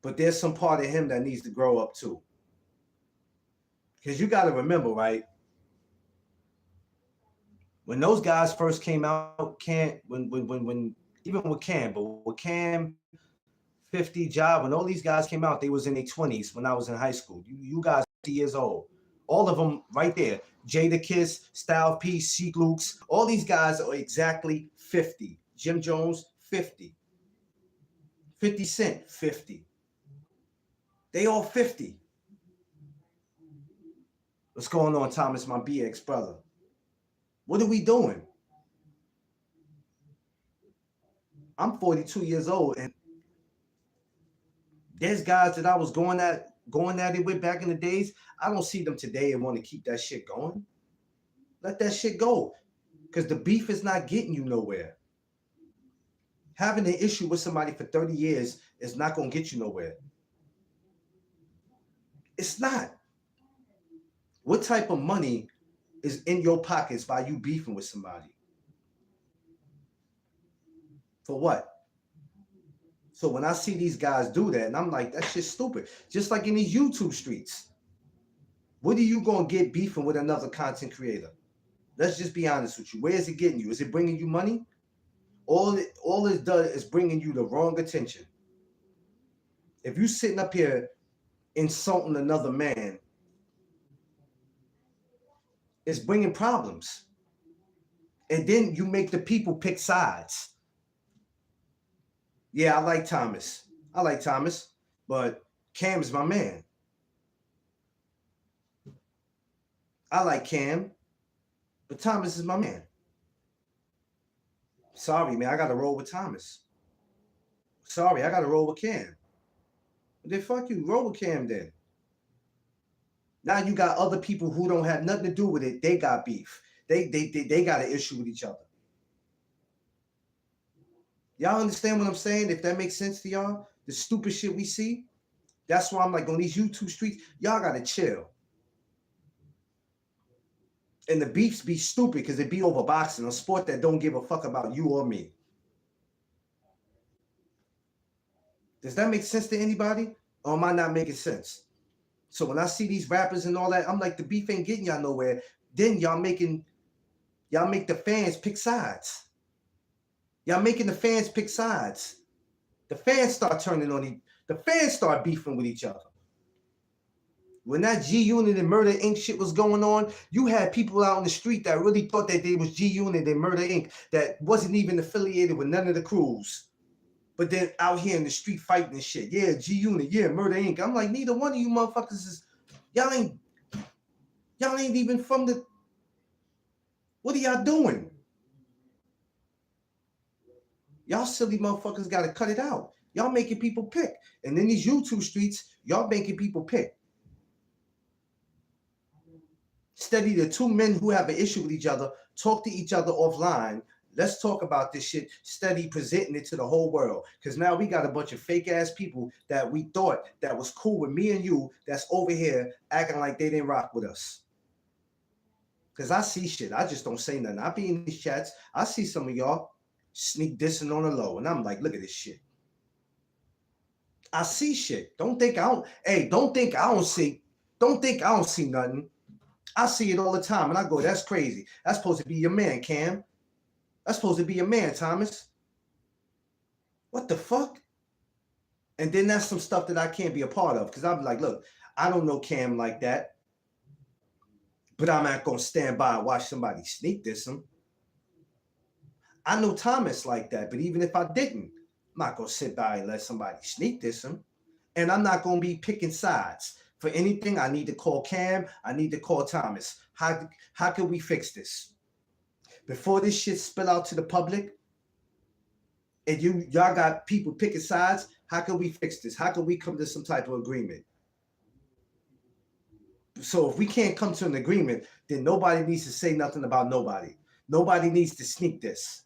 but there's some part of him that needs to grow up too. Because you got to remember, right? When those guys first came out, when even with Cam, but with Cam, 50 Job, when all these guys came out, they was in their 20s when I was in high school. You guys 50 years old. All of them right there. Jada Kiss, Style P, Sheik Lukes, all these guys are exactly 50. Jim Jones, 50. 50 Cent, 50. They all 50. What's going on, Thomas, my BX brother? What are we doing? I'm 42 years old, and there's guys that I was going at it with back in the days. I don't see them today and want to keep that shit going. Let that shit go. Because the beef is not getting you nowhere. Having an issue with somebody for 30 years is not going to get you nowhere. It's not. What type of money is in your pockets by you beefing with somebody? For what? So when I see these guys do that, and I'm like, that shit's stupid. Just like in these YouTube streets. What are you going to get beefing with another content creator? Let's just be honest with you. Where is it getting you? Is it bringing you money? All it does is bringing you the wrong attention. If you're sitting up here insulting another man, it's bringing problems. And then you make the people pick sides. Yeah, I like Thomas. But Cam is my man. I like Cam, but Thomas is my man. Sorry, man, I got to roll with Thomas. Sorry, I got to roll with Cam. Then fuck you, roll with Cam then. Now you got other people who don't have nothing to do with it. They got beef. They got an issue with each other. Y'all understand what I'm saying? If that makes sense to y'all, the stupid shit we see. That's why I'm like on these YouTube streets, y'all gotta chill. And the beefs be stupid because it be over boxing, a sport that don't give a fuck about you or me. Does that make sense to anybody? Or am I not making sense? So when I see these rappers and all that, I'm like, the beef ain't getting y'all nowhere. Then y'all make the fans pick sides. Y'all making the fans pick sides. The fans start turning on the fans start beefing with each other. When that G Unit and Murder Inc. shit was going on, you had people out on the street that really thought that they was G Unit and Murder Inc. that wasn't even affiliated with none of the crews. But then out here in the street fighting and shit. Yeah, G Unit, yeah, Murder Inc. I'm like, neither one of you motherfuckers is, y'all ain't even from the, what are y'all doing? Y'all silly motherfuckers got to cut it out. Y'all making people pick. And in these YouTube streets, y'all making people pick. Study the two men who have an issue with each other, talk to each other offline. Let's talk about this shit. Study presenting it to the whole world. Because now we got a bunch of fake ass people that we thought that was cool with me and you that's over here acting like they didn't rock with us. Because I see shit. I just don't say nothing. I be in these chats. I see some of y'all sneak dissing on the low. And I'm like, look at this shit. I see shit. Don't think I don't see nothing. I see it all the time, and I go, that's crazy. That's supposed to be your man, Cam. That's supposed to be your man, Thomas. What the fuck? And then that's some stuff that I can't be a part of, because I'm like, look, I don't know Cam like that, but I'm not going to stand by and watch somebody sneak diss him. I know Thomas like that, but even if I didn't, I'm not going to sit by and let somebody sneak diss him. And I'm not going to be picking sides. For anything, I need to call Cam. I need to call Thomas. How can we fix this? Before this shit spill out to the public, and y'all got people picking sides, how can we fix this? How can we come to some type of agreement? So if we can't come to an agreement, then nobody needs to say nothing about nobody. Nobody needs to sneak this.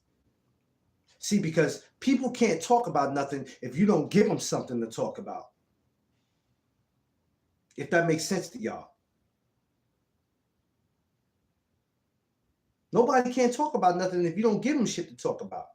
See, because people can't talk about nothing if you don't give them something to talk about. If that makes sense to y'all. Nobody can't talk about nothing if you don't give them shit to talk about.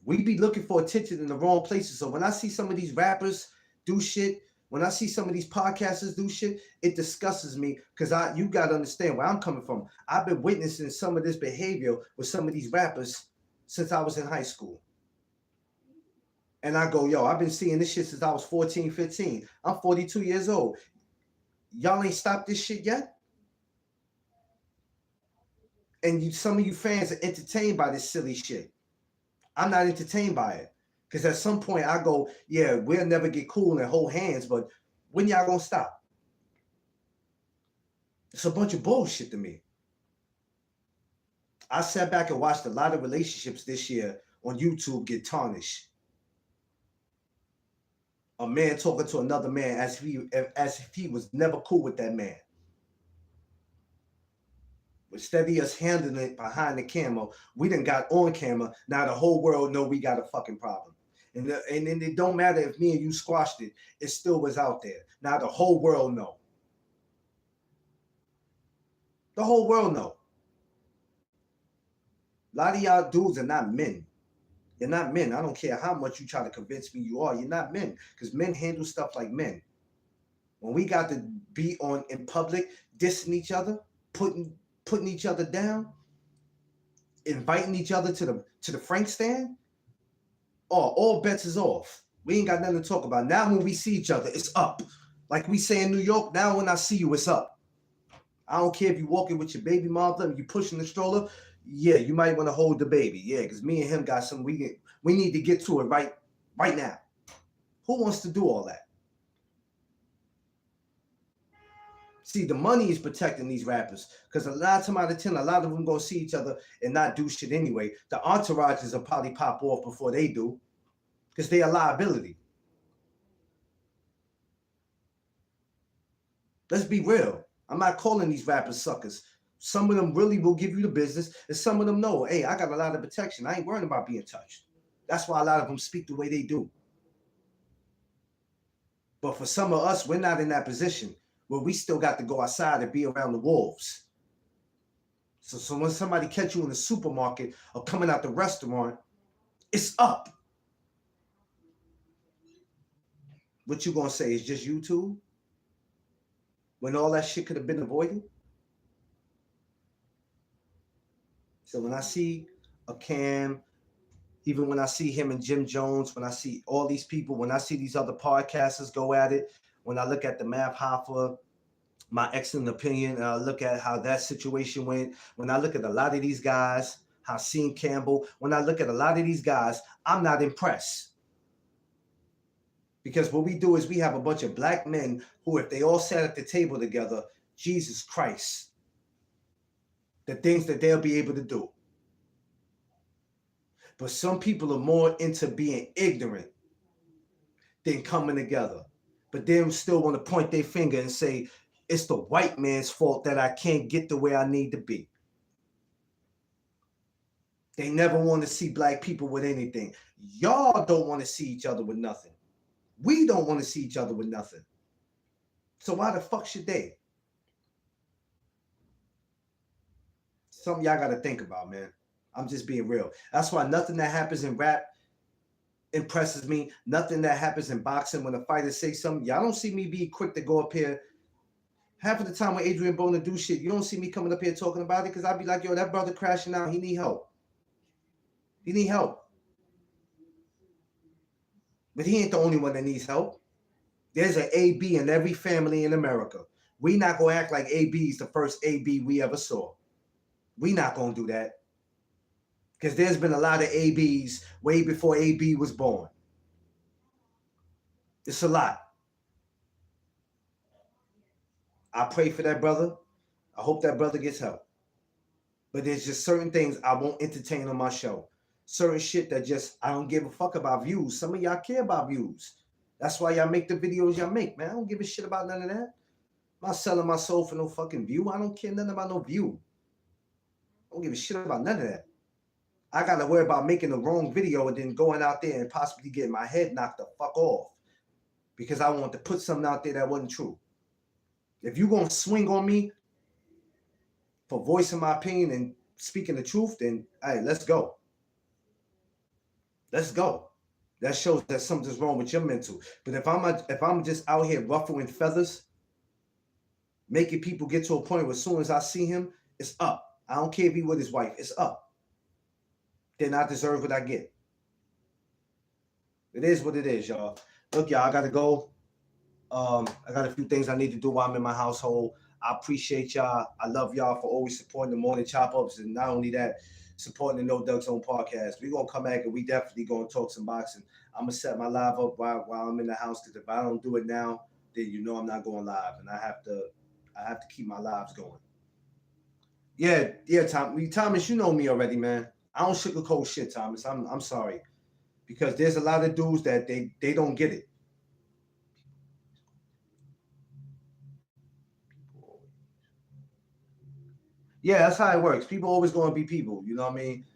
We be looking for attention in the wrong places. So when I see some of these rappers do shit, when I see some of these podcasters do shit, it disgusts me, because you got to understand where I'm coming from. I've been witnessing some of this behavior with some of these rappers since I was in high school. And I go, yo, I've been seeing this shit since I was 14, 15. I'm 42 years old. Y'all ain't stopped this shit yet? And some of you fans are entertained by this silly shit. I'm not entertained by it. Because at some point I go, yeah, we'll never get cool and hold hands, but when y'all gonna stop? It's a bunch of bullshit to me. I sat back and watched a lot of relationships this year on YouTube get tarnished. A man talking to another man as if he was never cool with that man. Instead of us handling it behind the camera, we done got on camera. Now the whole world know we got a fucking problem. And then it don't matter if me and you squashed it, it still was out there. Now the whole world know. The whole world know. A lot of y'all dudes are not men. You're not men. I don't care how much you try to convince me you are. You're not men, because men handle stuff like men. When we got to be on in public, dissing each other, putting each other down, inviting each other to the Frank stand, all bets is off. We ain't got nothing to talk about. Now when we see each other, it's up. Like we say in New York, now when I see you, it's up. I don't care if you're walking with your baby mother and you pushing the stroller. Yeah, you might want to hold the baby. Yeah, because me and him got some. We need to get to it right now. Who wants to do all that? See, the money is protecting these rappers, because a lot of time out of 10, a lot of them gonna see each other and not do shit anyway. The entourages will probably pop off before they do, because they are liability. Let's be real. I'm not calling these rappers suckers. Some of them really will give you the business, and some of them know, hey, I got a lot of protection. I ain't worrying about being touched. That's why a lot of them speak the way they do. But for some of us, we're not in that position where we still got to go outside and be around the wolves. So when somebody catch you in the supermarket or coming out the restaurant, it's up. What you gonna say? It's just YouTube? When all that shit could have been avoided? So when I see a Cam, even when I see him and Jim Jones, when I see all these people, when I see these other podcasters go at it, when I look at the Math Hoffa, my excellent opinion, and I look at how that situation went, when I look at a lot of these guys, Hakeem Campbell, when I look at a lot of these guys, I'm not impressed. Because what we do is we have a bunch of black men who, if they all sat at the table together, Jesus Christ, the things that they'll be able to do. But some people are more into being ignorant than coming together. But they still want to point their finger and say, it's the white man's fault that I can't get the way I need to be. They never want to see black people with anything. Y'all don't want to see each other with nothing. We don't want to see each other with nothing. So why the fuck should they? Something y'all got to think about, man. I'm just being real. That's why nothing that happens in rap impresses me. Nothing that happens in boxing when a fighter say something. Y'all don't see me be quick to go up here. Half of the time when Adrian Broner do shit, you don't see me coming up here talking about it because I'd be like, yo, that brother crashing out. He need help. He need help. But he ain't the only one that needs help. There's an AB in every family in America. We not going to act like AB is the first AB we ever saw. We not going to do that. Because there's been a lot of ABs way before AB was born. It's a lot. I pray for that brother. I hope that brother gets help. But there's just certain things I won't entertain on my show. Certain shit that just, I don't give a fuck about views. Some of y'all care about views. That's why y'all make the videos y'all make, man. I don't give a shit about none of that. I'm not selling my soul for no fucking view. I don't care nothing about no view. I don't give a shit about none of that. I got to worry about making the wrong video and then going out there and possibly getting my head knocked the fuck off because I want to put something out there that wasn't true. If you're going to swing on me for voicing my opinion and speaking the truth, then, hey, let's go. Let's go. That shows that something's wrong with your mental. But if I'm just out here ruffling feathers, making people get to a point where as soon as I see him, it's up. I don't care if he with his wife. It's up. Then I deserve what I get. It is what it is, y'all. Look, y'all, I got to go. I got a few things I need to do while I'm in my household. I appreciate y'all. I love y'all for always supporting the Morning Chop-Ups. And not only that, supporting the No Doug Zone podcast. We're going to come back and we definitely going to talk some boxing. I'm going to set my live up while I'm in the house because if I don't do it now, then you know I'm not going live. And I have to keep my lives going. Yeah, Thomas, you know me already, man. I don't sugarcoat shit, Thomas. I'm sorry. Because there's a lot of dudes that they don't get it. Yeah, that's how it works. People always going to be people, you know what I mean?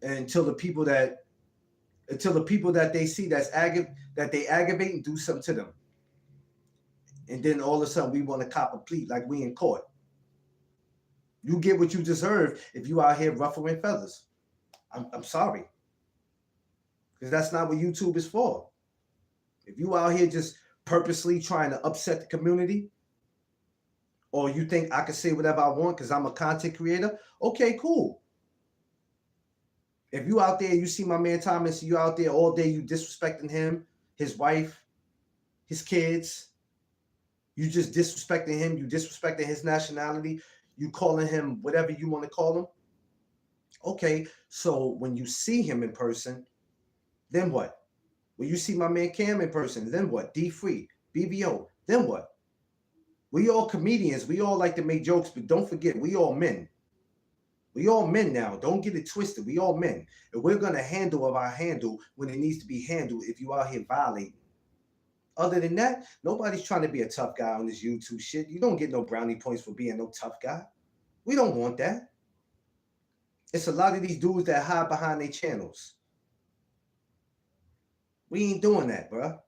And until the people that they see that they aggravate and do something to them. And then all of a sudden we want to cop a plea like we in court. You get what you deserve if you out here ruffling feathers. I'm sorry. Because that's not what YouTube is for. If you out here just purposely trying to upset the community, or you think I can say whatever I want because I'm a content creator, okay, cool. If you out there, you see my man Thomas, you out there all day, you disrespecting him, his wife, his kids, you just disrespecting him, you disrespecting his nationality, you calling him whatever you want to call him. Okay, so when you see him in person, then what? When you see my man Cam in person, then what? D-Free, BBO, then what? We all comedians. We all like to make jokes, but don't forget, we all men. We all men now. Don't get it twisted. We all men. And we're going to handle our handle when it needs to be handled if you out here violating. Other than that, nobody's trying to be a tough guy on this YouTube shit. You don't get no brownie points for being no tough guy. We don't want that. It's a lot of these dudes that hide behind their channels. We ain't doing that, bro.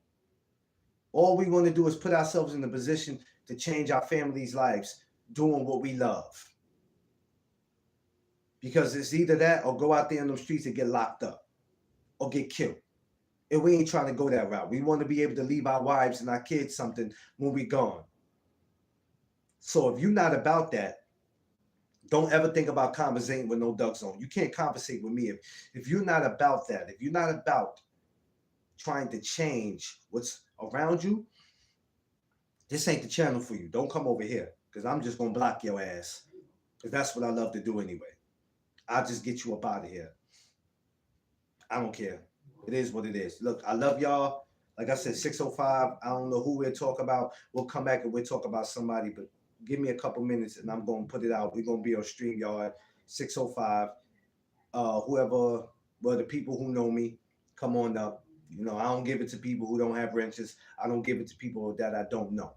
All we want to do is put ourselves in a position to change our families' lives doing what we love. Because it's either that or go out there in the streets and get locked up or get killed. And we ain't trying to go that route. We want to be able to leave our wives and our kids something when we gone. So if you're not about that, don't ever think about conversating with no Doug Zone. You can't conversate with me if you're not about that. If you're not about trying to change what's around you, this ain't the channel for you. Don't come over here because I'm just gonna block your ass. Because that's what I love to do anyway. I'll just get you up out of here. I don't care. It is what it is. Look, I love y'all. Like I said, 6:05. I don't know who we'll talk about. We'll come back and we'll talk about somebody, but give me a couple minutes and I'm gonna put it out. We're gonna be on StreamYard 6:05. Whoever, well, the people who know me, come on up. You know, I don't give it to people who don't have wrenches. I don't give it to people that I don't know.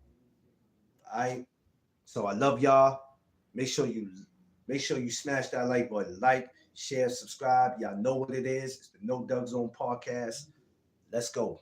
All right. So I love y'all. Make sure you make sure you smash that like button. Like, share, subscribe. Y'all know what it is. It's the No Doug Zone podcast. Let's go.